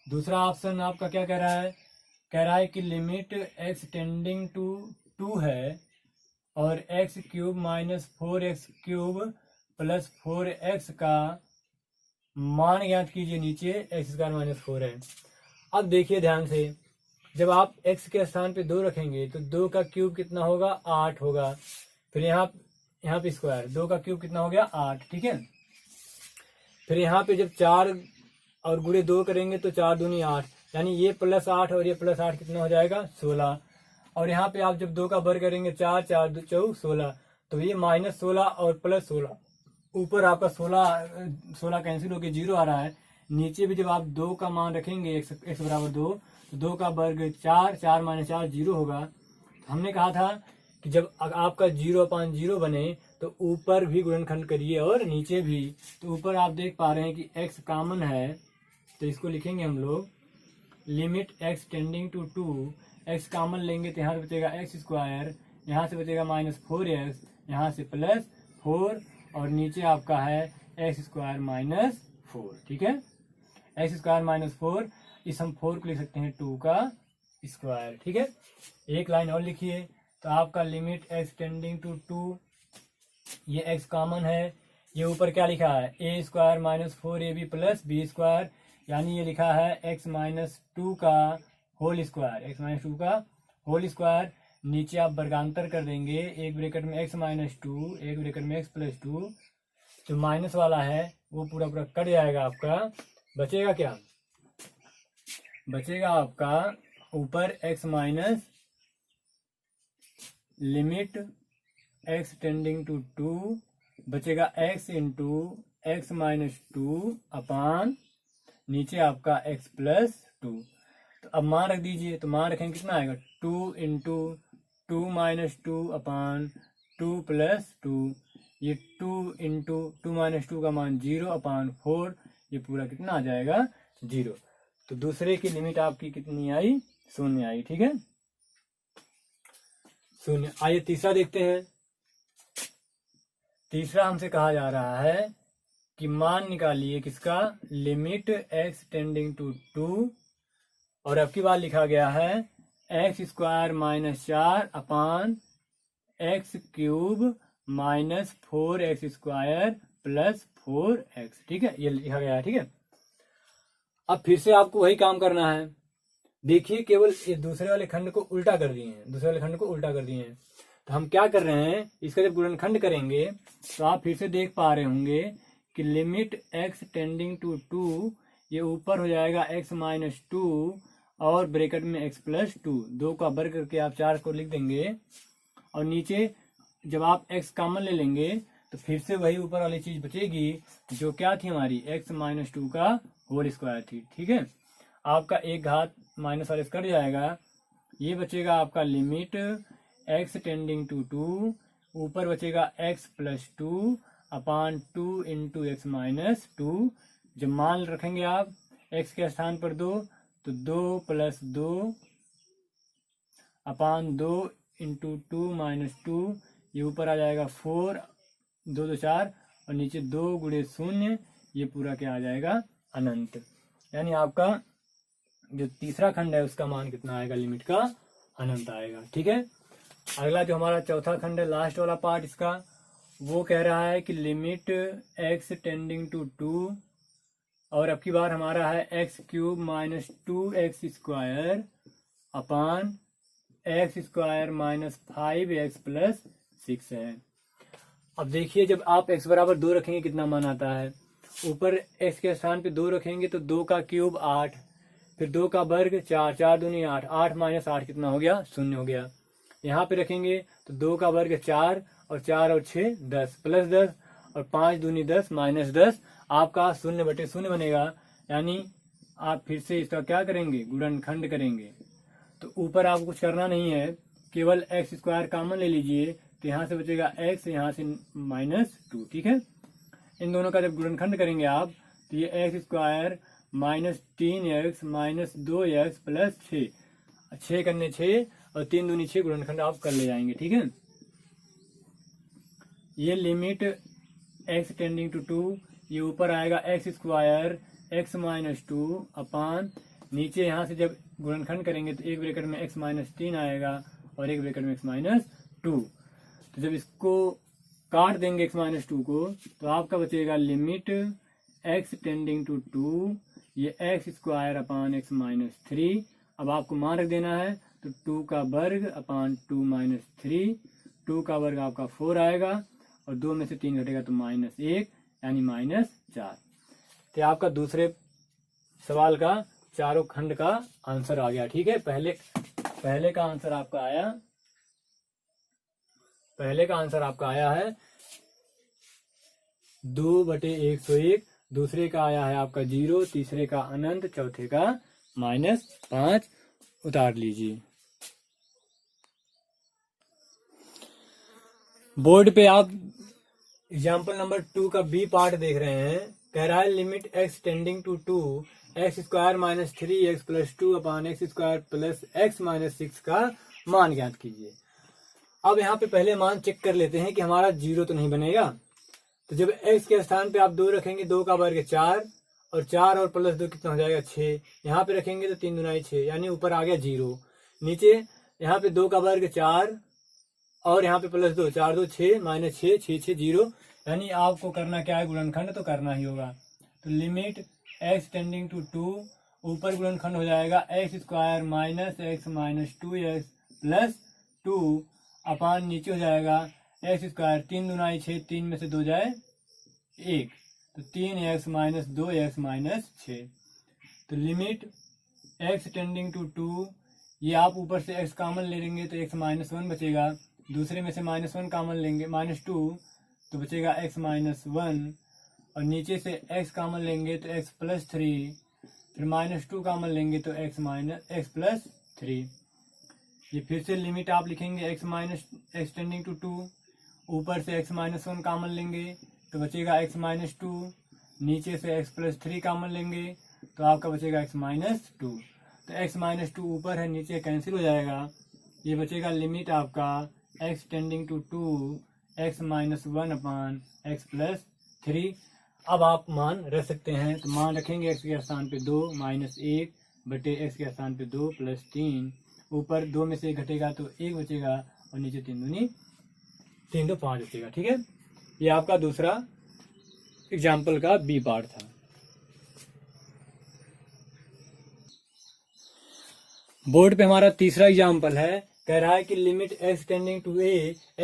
दूसरा ऑप्शन आपका क्या कह रहा है? कह रहा है कि लिमिट x टेंडिंग टू 2 है और x³ - 4x³ + 4x का मान ज्ञात कीजिए। नीचे x² - 4 है। अब देखिए ध्यान से, जब आप x के स्थान पे 2 रखेंगे तो 2 का क्यूब कितना होगा? 8 होगा। फिर यहाँ पे स्क्वायर, 2 का क्यूब कितना हो गया? 8। ठीक है, फिर यहाँ पे जब 4 और गुणे 2 करेंगे तो 4 दूनी 8, यानी ये +8 और ये +8 कितना हो जाएगा? 16। और यहाँ पे आप जब 2 का वर्ग करेंगे 4 4 4 16, तो ये -16 और +16, ऊपर आपका 16 कैंसिल होकर 0 आ रहा है। नीचे भी जब आप 2 का मान रखेंगे x बराबर 2, तो 2 का वर्ग 4 4 - 4 0 होगा। हमने कहा था कि जब आपका 0/0 बने तो ऊपर भी गुणनखंड करिए और नीचे भी। तो ऊपर आप देख पा रहे हैं कि x कॉमन है, तो इसको लिखेंगे हम लोग limit x tending to 2, x common लेंगे तो यहाँ से बचेगा x², यहाँ से बचेगा -4x, यहाँ से +4 और नीचे आपका है x² - 4। ठीक है, x² - 4, इस हम 4 को लिख सकते हैं 2 का स्क्वायर। ठीक है, एक लाइन और लिखिए, तो आपका लिमिट x टेंडिंग टू 2, ये x कॉमन है, ये ऊपर क्या लिखा है, a square minus 4ab plus b square, यानी ये लिखा है x माइनस 2 का होल स्क्वायर, x माइनस 2 का होल स्क्वायर। नीचे आप वर्गांतर कर देंगे, एक ब्रैकेट में x माइनस 2, एक ब्रैकेट में x प्लस 2, जो माइनस वाला है वो पूरा पूरा कट जाएगा आपका। बचेगा क्या, बचेगा आपका ऊपर x minus limit x tending to 2, बचेगा x into x minus 2 upon नीचे आपका x प्लस 2। तो अब मान रख दीजिए, तो मान रखेंगे कितना आएगा, 2 इंटू 2 माइनस 2 अपान 2 प्लस 2, ये 2 इंटू 2 माइनस 2 का मान 0 अपान 4, ये पूरा कितना आ जाएगा 0। तो दूसरे की लिमिट आपकी कितनी आई, 0 आई, ठीक है 0। आइए तीसरा देखते हैं। तीसरा हमसे कहा जा रहा है कि मान निकालिए किसका, लिमिट x टेंडिंग टू 2, और अब की बार लिखा गया है x square minus 4 upon x cube minus 4x square plus 4x, ठीक है, ये लिखा गया है, ठीक है। अब फिर से आपको वही काम करना है। देखिए केवल ये दूसरे वाले खंड को उल्टा कर दिए हैं, दूसरे वाले खंड को उल्टा कर दिए हैं। तो हम क्या कर रहे हैं, इसका जब गुणनखंड करेंगे तो आप फिर से देख पा रहे होंगे कि लिमिट x टेंडिंग टू 2, ये ऊपर हो जाएगा x माइनस 2 और ब्रैकेट में x प्लस 2, 2 का वर्ग करके आप 4 को लिख देंगे, और नीचे जब आप x कॉमन ले लेंगे तो फिर से वही ऊपर वाली चीज बचेगी जो क्या थी हमारी, x माइनस 2 का होल स्क्वायर थी, ठीक है। आपका एक घात माइनस वाले कट जाएगा, ये बचेगा आपका लिमिट x टेंडिंग टू 2, ऊपर बचेगा x प्लस 2 अपान 2 इंटू एक्स माइनस 2। जब मान रखेंगे आप x के स्थान पर 2, तो 2 प्लस 2 अपान 2 इंटू 2 माइनस 2, ये ऊपर आ जाएगा 4, 2 2 4, और नीचे 2 गुणे 0, ये पूरा क्या आ जाएगा अनंत। यानी आपका जो तीसरा खंड है उसका मान कितना आएगा, लिमिट का अनंत आएगा, ठीक है। अगला जो हमारा चौथा खंड है, लास्ट वाला पार्ट इसका, वो कह रहा है कि लिमिट x टेंडिंग टू 2, और अब की बार हमारा है x cube minus 2x square upon x square minus 5x plus 6 है। अब देखिए जब आप x बराबर 2 रखेंगे कितना मान आता है, ऊपर x के स्थान पे 2 रखेंगे तो 2 का क्यूब 8, फिर 2 का वर्ग 4, 4 दूनी 8, 8 माइनस 8 कितना हो गया, 0 हो गया। यहाँ पे रखेंगे तो 2 का वर्ग 4, और 4 और 6 10, प्लस 10, और 5 दूनी 10 माइनस 10, आपका 0/0 बनेगा। यानी आप फिर से इसका क्या करेंगे, गुणनखंड करेंगे। तो ऊपर आपको कुछ करना नहीं है, केवल एक्स स्क्वायर कॉमन ले लीजिए, तो यहाँ से बचेगा x, यहाँ से माइनस 2, ठीक है। इन दोनों का जब गुणनखंड करेंगे आप, तो ये x square minus 3x minus 2x plus 6, 6 करने 6 और 3 दूनी 6, गुणनखंड आप कर ले जाएंगे, ठीक है। ये लिमिट x टेंडिंग टू 2, ये ऊपर आएगा x square x minus 2 upon नीचे यहाँ से जब गुणनखंड करेंगे तो एक ब्रैकेट में x माइनस 3 आएगा और एक ब्रैकेट में x माइनस 2। तो जब इसको काट देंगे x माइनस 2 को, तो आपका बचेगा लिमिट x टेंडिंग टू 2, ये एक्स स्क्वायर अपान एक्स माइनस 3। अब आपको मान रख देना है, तो 2 का वर्ग अपान 2 माइनस 3, 2 का वर्ग आपका 4 आएगा, और 2 में से 3 घटेगा तो माइनस 1, यानी माइनस 4। तो आपका दूसरे सवाल का चारों खंड का आंसर आ गया, ठीक है। पहले का आंसर आपका आया है 2/101, दूसरे का आया है आपका 0, तीसरे का अनंत, चौथे का -5 उतार लीजिए। बोर्ड पे आप एग्जाम्पल नंबर 2 का बी पार्ट देख रहे हैं। कह रहा है limit x tending to 2, x square minus 3x plus 2 upon x square plus x minus 6 का मान ज्ञात कीजिए। अब यहाँ पे पहले मान चेक कर लेते हैं कि हमारा 0 तो नहीं बनेगा। तो जब x के स्थान पे आप 2 रखेंगे, 2 का वर्ग 4, और 4 और प्लस 2 कितना हो जाएगा 6, यहाँ पे रखेंगे तो 3 दूनी 6, यानी ऊपर आ गया 0। नीचे यहाँ पे 2 का वर्ग 4 और यहाँ पे प्लस 2, 4 2 6 माइनस 6, 6 6 0, यानी आपको करना क्या है, गुणनखंड तो करना ही होगा। तो लिमिट x टेंडिंग टू 2, ऊपर गुणनखंड हो जाएगा x square minus x minus 2x plus 2 upon नीचे हो जाएगा एक्स स्क्वायर, 3 दूना 6, 3 में से 2 जाए 1, तो 3x माइनस 2x माइनस 6। तो लिमिट x टेंडिंग टू 2, ये आप ऊपर से x कॉमन ले लेंगे तो x माइनस 1 बचेगा, दूसरे में से माइनस 1 कॉमन लेंगे -2 तो बचेगा x माइनस 1, और नीचे से x कॉमन लेंगे तो x प्लस 3, फिर -2 कॉमन लेंगे तो x प्लस 3। ये फिर से लिमिट आप लिखेंगे x टेंडिंग टू 2, ऊपर से x माइनस 1 कॉमन लेंगे तो बचेगा x माइनस 2, नीचे से x प्लस 3 कॉमन लेंगे तो आपका बचेगा x माइनस 2। तो x माइनस 2 ऊपर है, नीचे कैंसिल हो जाएगा, ये बचेगा लिमिट आपका x tending to 2 x minus 1 upon x plus 3। अब आप मान रख सकते हैं, तो मान रखेंगे x के स्थान पे 2 माइनस 1 बटे x के स्थान पे 2 प्लस 3, ऊपर 2 में से 1 घटेगा तो 1 बचेगा, और नीचे 3 दूनी 3 तो 5 बचेगा। ठीक है, ये आपका दूसरा एग्जाम्पल का बी पार्ट था। बोर्ड पे हमारा तीसरा एग्जाम्पल है, कह रहा है कि limit x tending to a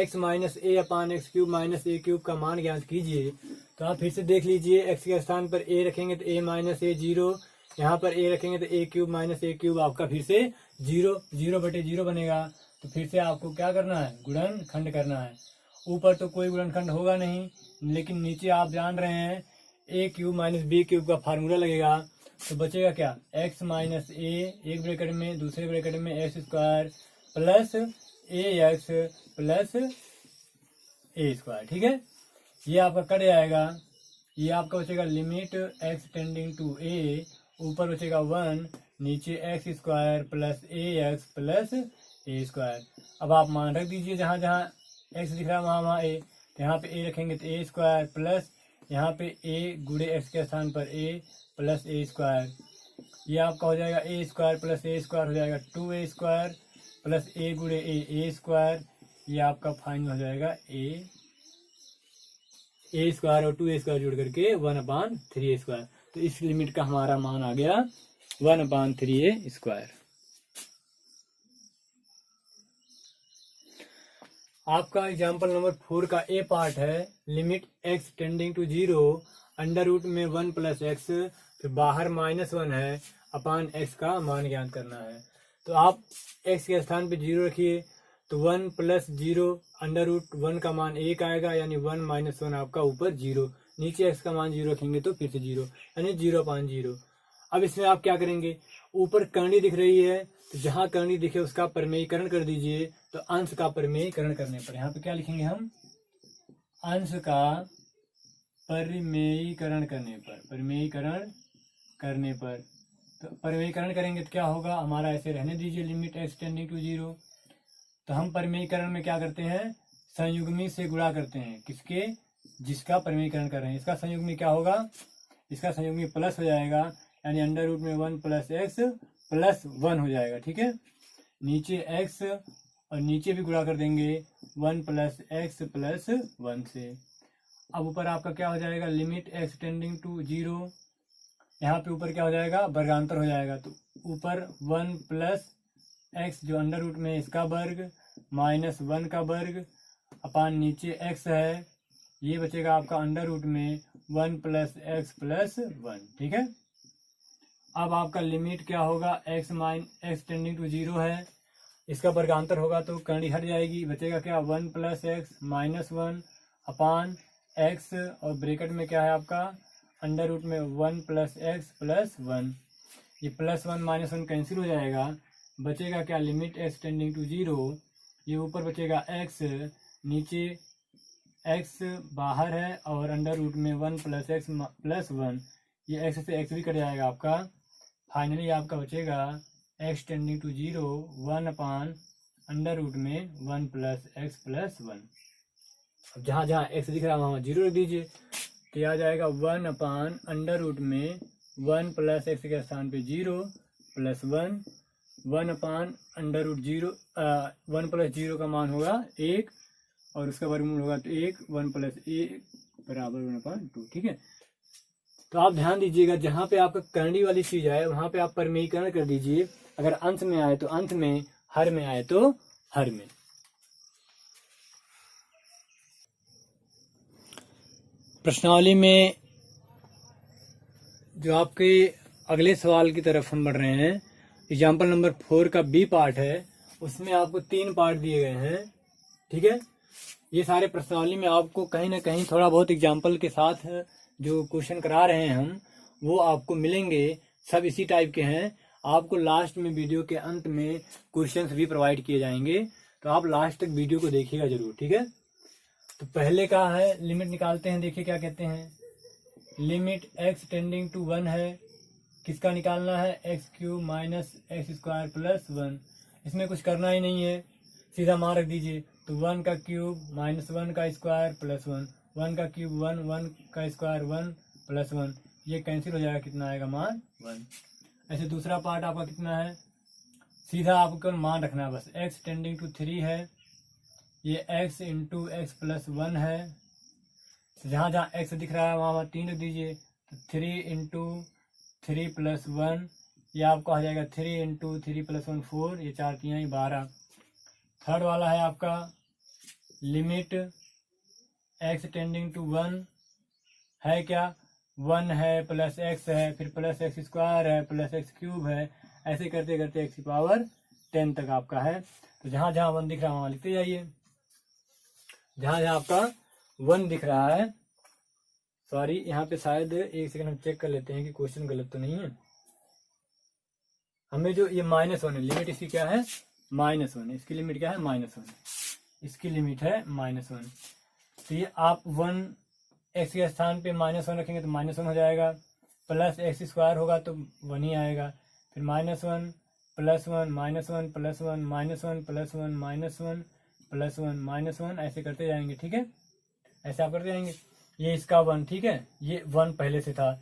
x minus a upon x cube minus a cube का मान ज्ञात कीजिए। तो आप फिर से देख लीजिए, x के स्थान पर a रखेंगे तो a माइनस ए 0, यहाँ पर a रखेंगे तो a cube minus a cube आपका फिर से 0 बटे 0 बनेगा। तो फिर से आपको क्या करना है, गुणनखंड करना है। ऊपर तो कोई गुणनखंड होगा नहीं, लेकिन नीचे आप जान रहे हैं a cube minus b cube का फार्मूला लगेगा। तो बचेगा क्या, x माइनस ए, एक ब्रैकेट में, दूसरे ब्रैकेट में x square plus a x plus a square. ठीक है, ये आपका कट जाएगा, ये आपका बचेगा limit x tending to a, ऊपर बचेगा 1, नीचे x square plus a x plus a square. अब आप मान रख दीजिए, जहाँ जहाँ x दिख रहा है वहाँ वहाँ a, तो यहाँ पे a रखेंगे तो ए स्क्वायर प्लस यहाँ पे a गुणे x के स्थान पर a प्लस ए स्क्वायर, ये आपका हो जाएगा ए स्क्वायर प्लस ए स्क्वायर हो जाएगा 2a स्क्वायर प्लस ए गुणे ए स्क्वायर, ये आपका फाइनल हो जाएगा ए स्क्वायर और 2a स्क्वायर जोड़ करके 1/3a स्क्वायर। तो इस लिमिट का हमारा मान आ गया 1/3a स्क्वायर। आपका एग्जाम्पल नंबर 4 का ए पार्ट है, limit x tending to 0 under root में 1 प्लस एक्स, फिर बाहर -1 है, अपान x का मान ज्ञात करना है। तो आप x के स्थान पे 0 रखिए, तो 1 प्लस 0 अंडर रूट 1 का मान 1 आएगा, यानी 1 माइनस 1 आपका ऊपर 0, नीचे x का मान 0 रखेंगे तो फिर से 0, यानी 0/0। अब इसमें आप क्या करेंगे, ऊपर करनी दिख रही है, तो जहाँ करनी दिखे उसका परमेयीकरण कर दीजिए। तो अंश का परमेयीकरण करने पर यहाँ पे क्या लिखेंगे हम, अंश का परमेयीकरण करने पर, तो परमेयीकरण करेंगे तो क्या होगा, हमारा ऐसे रहने दीजिए लिमिट x टेंडिंग टू 0। तो हम परमेयीकरण में क्या करते हैं, संयुग्मी से गुणा करते हैं, किसके, जिसका परमेयीकरण कर रहे हैं। इसका संयुग्मी क्या होगा, इसका संयुग्मी प्लस हो जाएगा, यानी अंडर रूट में 1 प्लस एक्स प्लस 1 हो जाएगा। ठीक है, नीचे x और नीचे भी गुणा कर देंगे 1 प्लस एक्स प्लस 1 से। अब ऊपर आपका क्या हो जाएगा, लिमिट x टेंडिंग टू 0, यहाँ पे ऊपर क्या हो जाएगा, वर्गांतर हो जाएगा। तो ऊपर 1 प्लस एक्स जो अंडर रूट में इसका वर्ग -1 का वर्ग अपान नीचे x है, ये बचेगा आपका अंडर रूट में 1 प्लस एक्स प्लस 1। ठीक है, अब आपका लिमिट क्या होगा, x टेंडिंग टू 0 है, इसका वर्गांतर होगा तो करनी हट जाएगी, बचेगा क्या 1 प्लस एक्स -1 अपान x, और ब्रैकेट में क्या है आपका अंडर रूट में 1 प्लस एक्स प्लस 1, ये +1 -1 कैंसिल हो जाएगा, बचेगा क्या लिमिट x टेंडिंग टू 0, ये ऊपर बचेगा x, नीचे x बाहर है और अंडर रूट में 1 प्लस एक्स प्लस 1, ये x से x भी कट जाएगा आपका। फाइनली आपका बचेगा x tending to 0 1 under root में 1 प्लस एक्स प्लस 1। अब जहाँ जहाँ x दिख रहा है वहाँ 0 रख दीजिए, तो आ जाएगा 1 अंडर रूट में 1 प्लस एक्स के स्थान पे 0 प्लस 1, 1 अंडर रूट 0, 1 प्लस 0 का मान होगा 1 और उसका वर्गमूल होगा तो 1, 1 प्लस बराबर 1/2। ठीक है, तो आप ध्यान दीजिएगा, जहां पे आपका करंडी वाली चीज आए वहां पे आप परिमेयीकरण कर दीजिए। अगर अंश में आए तो अंश में, हर में आए तो हर में। प्रश्नावली में जो आपके अगले सवाल की तरफ हम बढ़ रहे हैं, एग्जाम्पल नंबर 4 का बी पार्ट है, उसमें आपको 3 पार्ट दिए गए हैं। ठीक है, ये सारे प्रश्नावली में आपको कहीं ना कहीं थोड़ा बहुत एग्जाम्पल के साथ जो क्वेश्चन करा रहे हैं हम, वो आपको मिलेंगे, सब इसी टाइप के हैं। आपको लास्ट में वीडियो के अंत में क्वेश्चंस भी प्रोवाइड किए जाएंगे, तो आप लास्ट तक वीडियो को देखिएगा जरूर। ठीक है, तो पहले का है लिमिट निकालते हैं। देखिए क्या कहते हैं, लिमिट x टेंडिंग टू 1 है, किसका निकालना है, x³ माइनस x² प्लस 1। इसमें कुछ करना ही नहीं है, सीधा मान रख दीजिए। तो 1 का क्यूब माइनस 1 का स्क्वायर प्लस 1, 1 का क्यूब 1, 1 का स्क्वायर 1 प्लस 1, ये कैंसिल हो जाएगा, कितना आएगा मान 1। ऐसे दूसरा पार्ट आपका कितना है, सीधा आपको मान रखना है बस, x टेंडिंग टू 3 है, ये x इंटू एक्स प्लस 1 है, जहाँ जहाँ x दिख रहा है वहाँ 3 रख दीजिए। तो 3 इंटू 3 प्लस 1, ये आपको आ जाएगा 3 इंटू 3 प्लस 1 4, ये 4 3 12। थर्ड वाला है आपका लिमिट x टेंडिंग टू 1 है, क्या 1 है प्लस x है, फिर प्लस x स्क्वायर है, प्लस x³ है, ऐसे करते करते x की पावर 10 तक आपका है। तो जहाँ जहाँ 1 दिख रहा है वहाँ लिखते जाइए। जहाँ जहाँ आपका 1 दिख रहा है, सॉरी यहाँ पे शायद एक सेकंड हम चेक कर लेते हैं कि क्वेश्चन गलत तो नहीं है। हमें जो ये -1 है, लिमिट इसकी क्या है, -1, इसकी लिमिट क्या है, -1, इसकी लिमिट है -1। तो ये आप 1 x के स्थान पे -1 रखेंगे तो -1 हो जाएगा, प्लस x² होगा तो 1 ही आएगा, फिर -1 प्लस 1 -1 प्लस 1 -1 प्लस 1 -1 प्लस 1 -1, ऐसे करते जाएंगे। ठीक है, ऐसे आप करते जाएंगे। ये इसका 1, ठीक है, ये 1 पहले से था,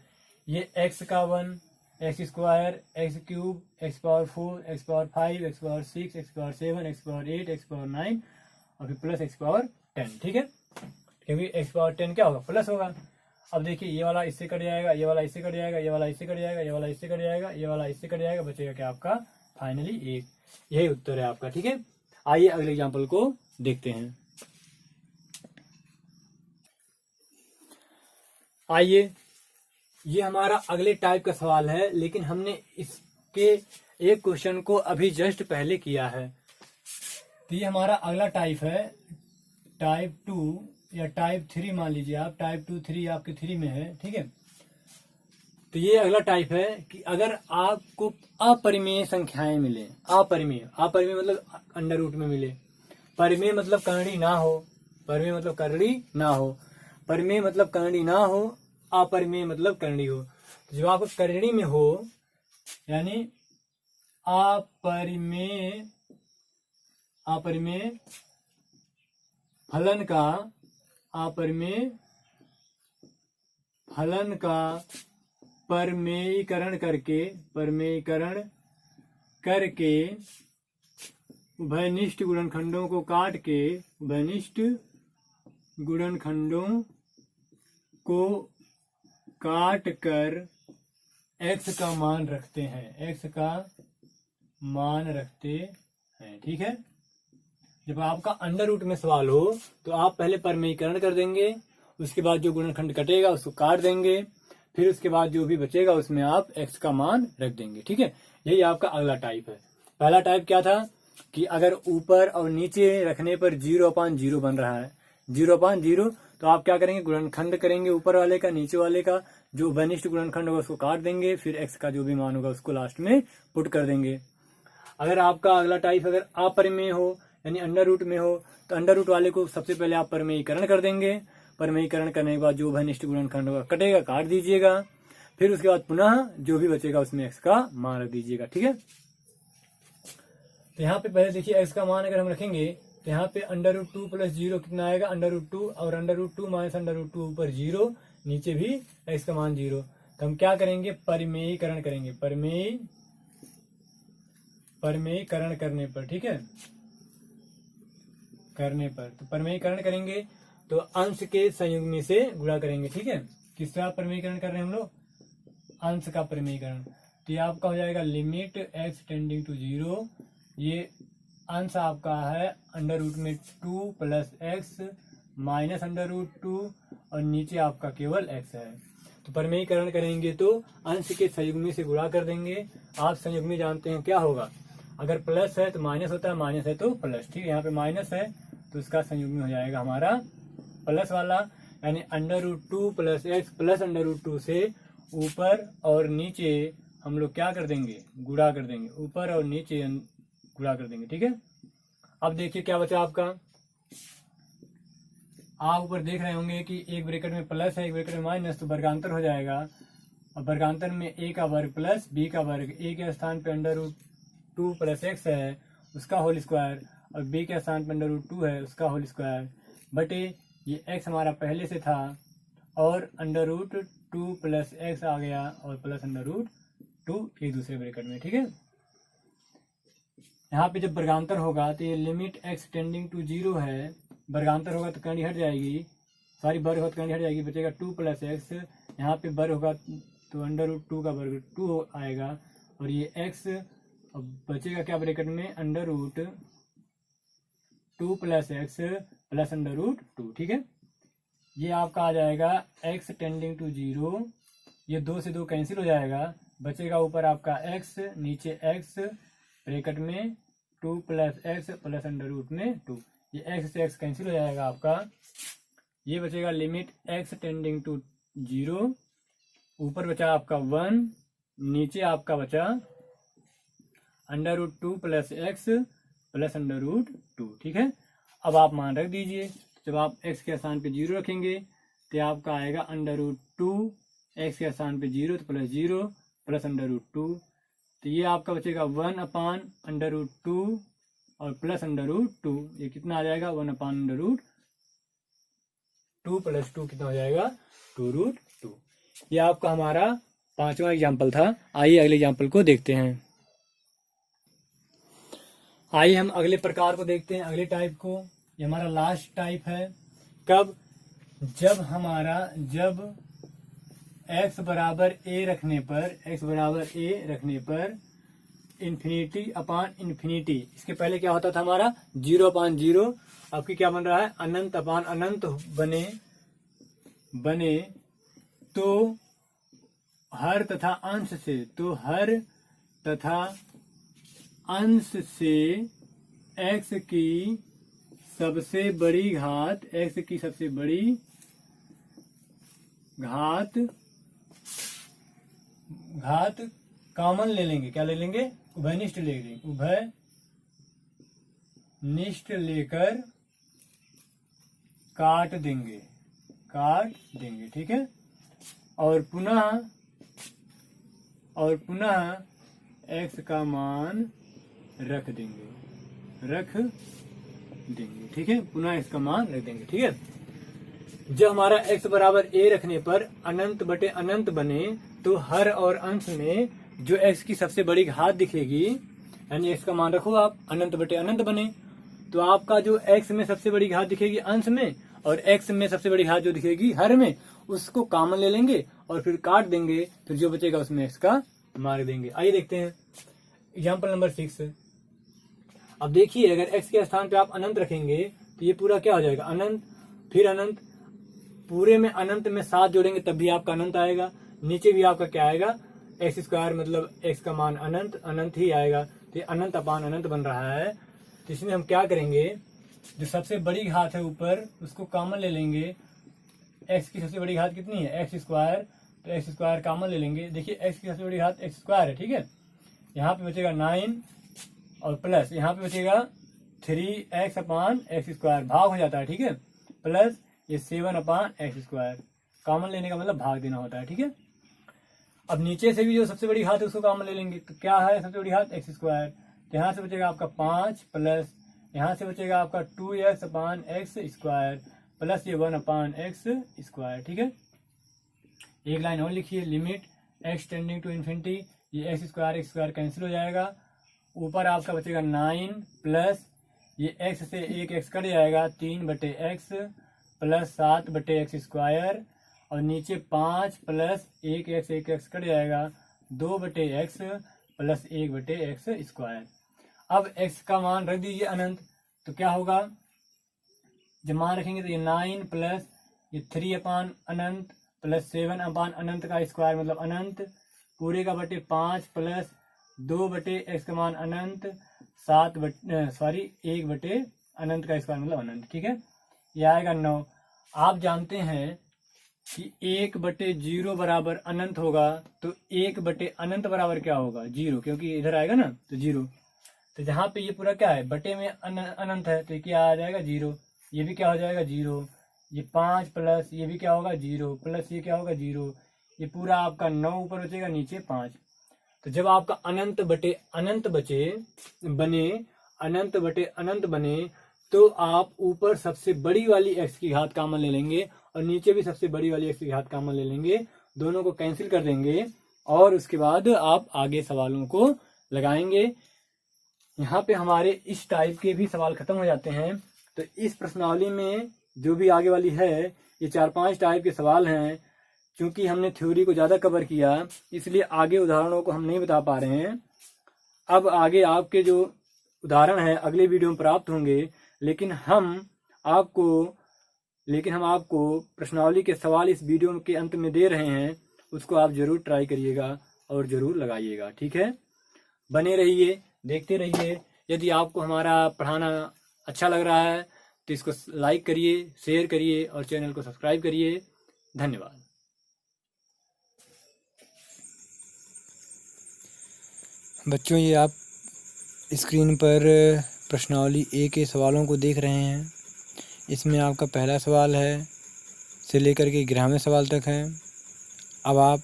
ये x का 1, x² x³ x⁴ x⁴5 x⁴6 x⁴7 x⁴8 x⁴9 और फिर प्लस x⁴10। ठीक है, क्योंकि x⁴10 क्या होगा, प्लस होगा। अब देखिए ये वाला इससे कट जाएगा, ये वाला इससे कट जाएगा, ये वाला इससे कट जाएगा, ये वाला इससे कट जाएगा, ये वाला इससे कट जाएगा, बचेगा क्या आपका फाइनली 1। यही उत्तर है आपका। ठीक है, आइए अगले एग्जाम्पल को देखते हैं। आइए, ये हमारा अगले टाइप का सवाल है, लेकिन हमने इसके एक क्वेश्चन को अभी जस्ट पहले किया है। तो ये हमारा अगला टाइप है, टाइप 2 या टाइप 3 मान लीजिए आप, टाइप 2 3 आपके 3 में है। ठीक है, तो ये अगला टाइप है कि अगर आपको अपरिमेय संख्याएं मिले, अपरिमेय मतलब अंडर रूट में मिले, परिमेय मतलब करणी ना हो, परिमेय मतलब करणी ना हो, परिमेय मतलब करणी ना हो, अपरिमेय मतलब करणी हो। तो जब आपको करणी में हो, यानी अपरिमेय फलन का, अपरिमेय फलन का परमेयीकरण करके उभयनिष्ठ गुणनखंडों को काट के, उभयनिष्ठ गुणनखंडों को काट कर x का मान रखते हैं, x का मान रखते हैं। ठीक है, जब आपका अंडर रूट में सवाल हो तो आप पहले परमेयीकरण कर देंगे, उसके बाद जो गुणनखंड कटेगा उसको काट देंगे, फिर उसके बाद जो भी बचेगा उसमें आप x का मान रख देंगे। ठीक है, यही आपका अगला टाइप है। पहला टाइप क्या था कि अगर ऊपर और नीचे रखने पर 0/0 बन रहा है, 0/0, तो आप क्या करेंगे, गुणनखंड करेंगे ऊपर वाले का, नीचे वाले का, जो उभयनिष्ठ गुणनखंड होगा उसको काट देंगे, फिर x का जो भी मान होगा उसको लास्ट में पुट कर देंगे। अगर आपका अगला टाइप अगर अपरिमेय हो, यानी अंडर रूट में हो, तो अंडर रूट वाले को सबसे पहले आप परमेयीकरण कर देंगे, परमेयीकरण करने के बाद जो उभयनिष्ठ गुणनखंड होगा कटेगा, काट दीजिएगा, फिर उसके बाद पुनः जो भी बचेगा उसमें x का मान रख दीजिएगा। ठीक है, तो यहाँ पे पहले देखिए x का मान अगर हम रखेंगे तो यहाँ पे √2 + 0 कितना आएगा, √2, और √2 माइनस √2 ऊपर 0, नीचे भी x का मान 0। तो हम क्या करेंगे, परिमेयीकरण करेंगे, परमेयीकरण करने पर, ठीक है, करने पर, तो परमेयीकरण करेंगे तो अंश के संयुग्मी से गुणा करेंगे। ठीक है, किसका परिमेयीकरण कर रहे हैं हम लोग? अंश का परिमेयीकरण। तो ये आपका हो जाएगा लिमिट x टेंडिंग टू 0, ये अंश आपका है अंडर रूट में 2 plus x minus under root 2 और नीचे आपका केवल x है। तो परिमेयीकरण करेंगे तो अंश के संयुग्मी से गुणा कर देंगे। आप संयुग्मी जानते हैं क्या होगा, अगर प्लस है तो माइनस होता है, माइनस है तो प्लस। ठीक है, यहाँ पे माइनस है तो इसका संयुग्मी हो जाएगा हमारा प्लस वाला, यानी under root 2 plus x plus under root 2 से ऊपर और नीचे हम लोग क्या कर देंगे, गुणा कर देंगे, ऊपर और नीचे गुणा कर देंगे। ठीक है, अब देखिए क्या बचा आपका, आप ऊपर देख रहे होंगे कि एक ब्रैकेट में प्लस है, एक ब्रैकेट में माइनस, तो वर्गांतर हो जाएगा। और वर्गांतर में a का वर्ग प्लस b का वर्ग, a के स्थान पे अंडर रूट 2 प्लस एक्स है उसका होल स्क्वायर, और b के स्थान पे अंडर रूट 2 है उसका होल स्क्वायर, बटे ये x हमारा पहले से था और अंडर रूट 2 प्लस एक्स आ गया और प्लस अंडर रूट 2 एक दूसरे ब्रैकेट में। ठीक है, यहाँ पे जब वर्गांतर होगा तो ये लिमिट x टेंडिंग टू 0 है, वर्गांतर होगा तो कहीं हट जाएगी, सॉरी वर्ग होगा तो कहीं हट जाएगी, बचेगा 2 प्लस एक्स, यहाँ पे वर्ग होगा तो अंडर रूट 2 का वर्ग 2 आएगा, और ये x बचेगा क्या ब्रैकेट में, under root 2 plus x plus under root 2। ठीक है, ये आपका आ जाएगा x टेंडिंग टू 0, ये 2 से 2 कैंसिल हो जाएगा, बचेगा ऊपर आपका x नीचे x ब्रैकेट में 2 plus x plus under root में 2, ये x से x कैंसिल हो जाएगा आपका, ये बचेगा लिमिट x टेंडिंग टू 0, ऊपर बचा आपका 1, नीचे आपका बचा under root 2 plus x plus under root 2। ठीक है, अब आप मान रख दीजिए, जब आप x के स्थान पे 0 रखेंगे तो आपका आएगा अंडर रूट 2, x के स्थान पे 0 तो प्लस 0 प्लस अंडर रूट 2, तो ये आपका बचेगा 1 अपान अंडर रूट 2 और प्लस अंडर रूट 2, ये कितना आ जाएगा 1 अपान अंडर रूट 2 प्लस 2 कितना हो जाएगा 2 रूट 2। ये आपका हमारा 5वां एग्जाम्पल था। आइए अगले एग्जाम्पल को देखते हैं। आइए हम अगले प्रकार को देखते हैं, अगले टाइप को। ये हमारा लास्ट टाइप है। कब? जब x बराबर a रखने पर इन्फिनिटी अपान इन्फिनिटी, इसके पहले क्या होता था हमारा 0 अपान 0, आपकी क्या बन रहा है अनंत अपान अनंत बने तो हर तथा अंश से x की सबसे बड़ी घात कॉमन ले लेंगे। क्या ले लेंगे? उभयनिष्ठ ले लेंगे। उभयनिष्ठ लेकर काट देंगे। ठीक है, और पुनः x का मान रख देंगे। ठीक है, पुनः x का मान रख देंगे। ठीक है, जब हमारा x बराबर a रखने पर अनंत बटे अनंत बने तो हर और अंश में जो x की सबसे बड़ी घात दिखेगी, यानी x का मान रखो आप, अनंत बटे अनंत बने तो आपका जो x में सबसे बड़ी घात दिखेगी अंश में और x में सबसे बड़ी घात जो दिखेगी हर में, उसको कॉमन ले लेंगे और फिर काट देंगे, तो जो बचेगा उसमें x का मार्क देंगे। आइए देखते हैं एग्जाम्पल नंबर 6। अब देखिए, अगर x के स्थान पे आप अनंत रखेंगे तो ये पूरा क्या हो जाएगा अनंत, फिर अनंत, पूरे में अनंत में 7 जोड़ेंगे तब भी आपका अनंत आएगा, नीचे भी आपका क्या आएगा एक्स स्क्वायर, मतलब x का मान अनंत ही आएगा। तो ये अनंत अपान अनंत बन रहा है। तो इसमें हम क्या करेंगे, जो सबसे बड़ी घात है ऊपर उसको कॉमन ले लेंगे। x की सबसे बड़ी घात कितनी है एक्स स्क्वायर, तो एक्स स्क्वायर कॉमन ले लेंगे। देखिए x की सबसे बड़ी घात एक्स स्क्वायर है। ठीक है, यहाँ पे बचेगा 9 और प्लस यहाँ पे बचेगा 3x अपान एक्स स्क्वायर, भाग हो जाता है। ठीक है, प्लस ये 7 अपान एक्स स्क्वायर, कॉमन लेने का मतलब भाग देना होता है। ठीक है, अब नीचे से भी जो सबसे बड़ी घात है उसको कॉमन ले लेंगे, तो क्या है सबसे बड़ी घात एक्स स्क्वायर, तो यहाँ से बचेगा आपका 5 प्लस यहाँ से बचेगा आपका 2x अपान एक्स स्क्वायर प्लस ये 1 अपान एक्स स्क्वायर। ठीक है, एक लाइन और लिखिए, limit x tending to infinity, ये एक्स स्क्वायर कैंसिल हो जाएगा, ऊपर आपका बचेगा 9 प्लस ये x से एक x कट जाएगा 3 बटे x प्लस 7/x² और नीचे 5 प्लस 1x, 1x कट जाएगा, 2/x प्लस 1/x²। अब x का मान रख दीजिए अनंत, तो क्या होगा, जब मान रखेंगे तो ये 9 प्लस ये 3 अनंत प्लस 7 अनंत का स्क्वायर मतलब अनंत पूरे का बटे 5 प्लस 2/x का मान अनंत 1 अनंत का स्क्वायर मतलब अनंत। ठीक है, ये आएगा 9। आप जानते हैं कि 1/0 बराबर अनंत होगा, तो 1/अनंत बराबर क्या होगा, 0, क्योंकि इधर आएगा ना तो 0। तो जहाँ पे ये पूरा क्या है, बटे में अनंत है, तो ये क्या आ जाएगा 0, ये भी क्या हो जाएगा 0, ये 5 प्लस ये भी क्या होगा 0 प्लस ये क्या होगा 0, ये पूरा आपका 9 ऊपर बचेगा, नीचे 5। तो जब आपका अनंत बटे अनंत बने तो आप ऊपर सबसे बड़ी वाली x की घात कॉमन ले लेंगे और नीचे भी सबसे बड़ी वाली x की घात कॉमन ले लेंगे, दोनों को कैंसिल कर देंगे और उसके बाद आप आगे सवालों को लगाएंगे। यहाँ पे हमारे इस टाइप के भी सवाल खत्म हो जाते हैं। तो इस प्रश्नावली में जो भी आगे वाली है ये 4-5 टाइप के सवाल हैं। क्योंकि हमने थ्योरी को ज़्यादा कवर किया इसलिए आगे उदाहरणों को हम नहीं बता पा रहे हैं। अब आगे आपके जो उदाहरण है अगले वीडियो में प्राप्त होंगे, लेकिन हम आपको प्रश्नावली के सवाल इस वीडियो के अंत में दे रहे हैं, उसको आप ज़रूर ट्राई करिएगा और ज़रूर लगाइएगा। ठीक है, बने रहिए, देखते रहिए। यदि आपको हमारा पढ़ाना अच्छा लग रहा है तो इसको लाइक करिए, शेयर करिए और चैनल को सब्सक्राइब करिए। धन्यवाद। बच्चों, ये आप स्क्रीन पर प्रश्नावली ए के सवालों को देख रहे हैं। इसमें आपका पहला सवाल है से लेकर के 11वें सवाल तक है। अब आप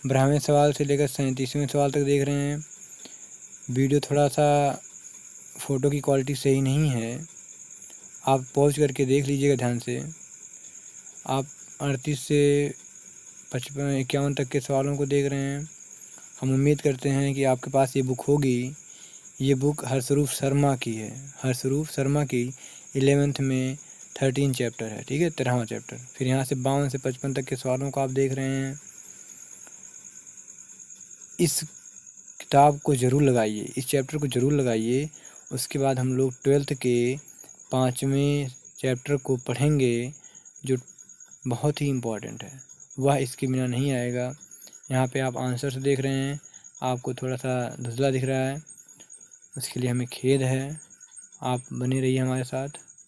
12वें सवाल से लेकर 37वें सवाल तक देख रहे हैं। वीडियो थोड़ा सा फ़ोटो की क्वालिटी सही नहीं है, आप पॉज करके देख लीजिएगा ध्यान से। आप 38 से 55-51 तक के सवालों को देख रहे हैं। हम उम्मीद करते हैं कि आपके पास ये बुक होगी। ये बुक हर्षरूप शर्मा की है। हर्षरूप शर्मा की 11th में 13 चैप्टर है। ठीक है, 13वां चैप्टर। फिर यहाँ से 52 से 55 तक के सवालों को आप देख रहे हैं। इस किताब को ज़रूर लगाइए, इस चैप्टर को ज़रूर लगाइए। उसके बाद हम लोग 12th के 5वें चैप्टर को पढ़ेंगे जो बहुत ही इम्पोर्टेंट है, वह इसके बिना नहीं आएगा। यहाँ पे आप आंसर्स देख रहे हैं, आपको थोड़ा सा धुंधला दिख रहा है, उसके लिए हमें खेद है। आप बने रहिए हमारे साथ।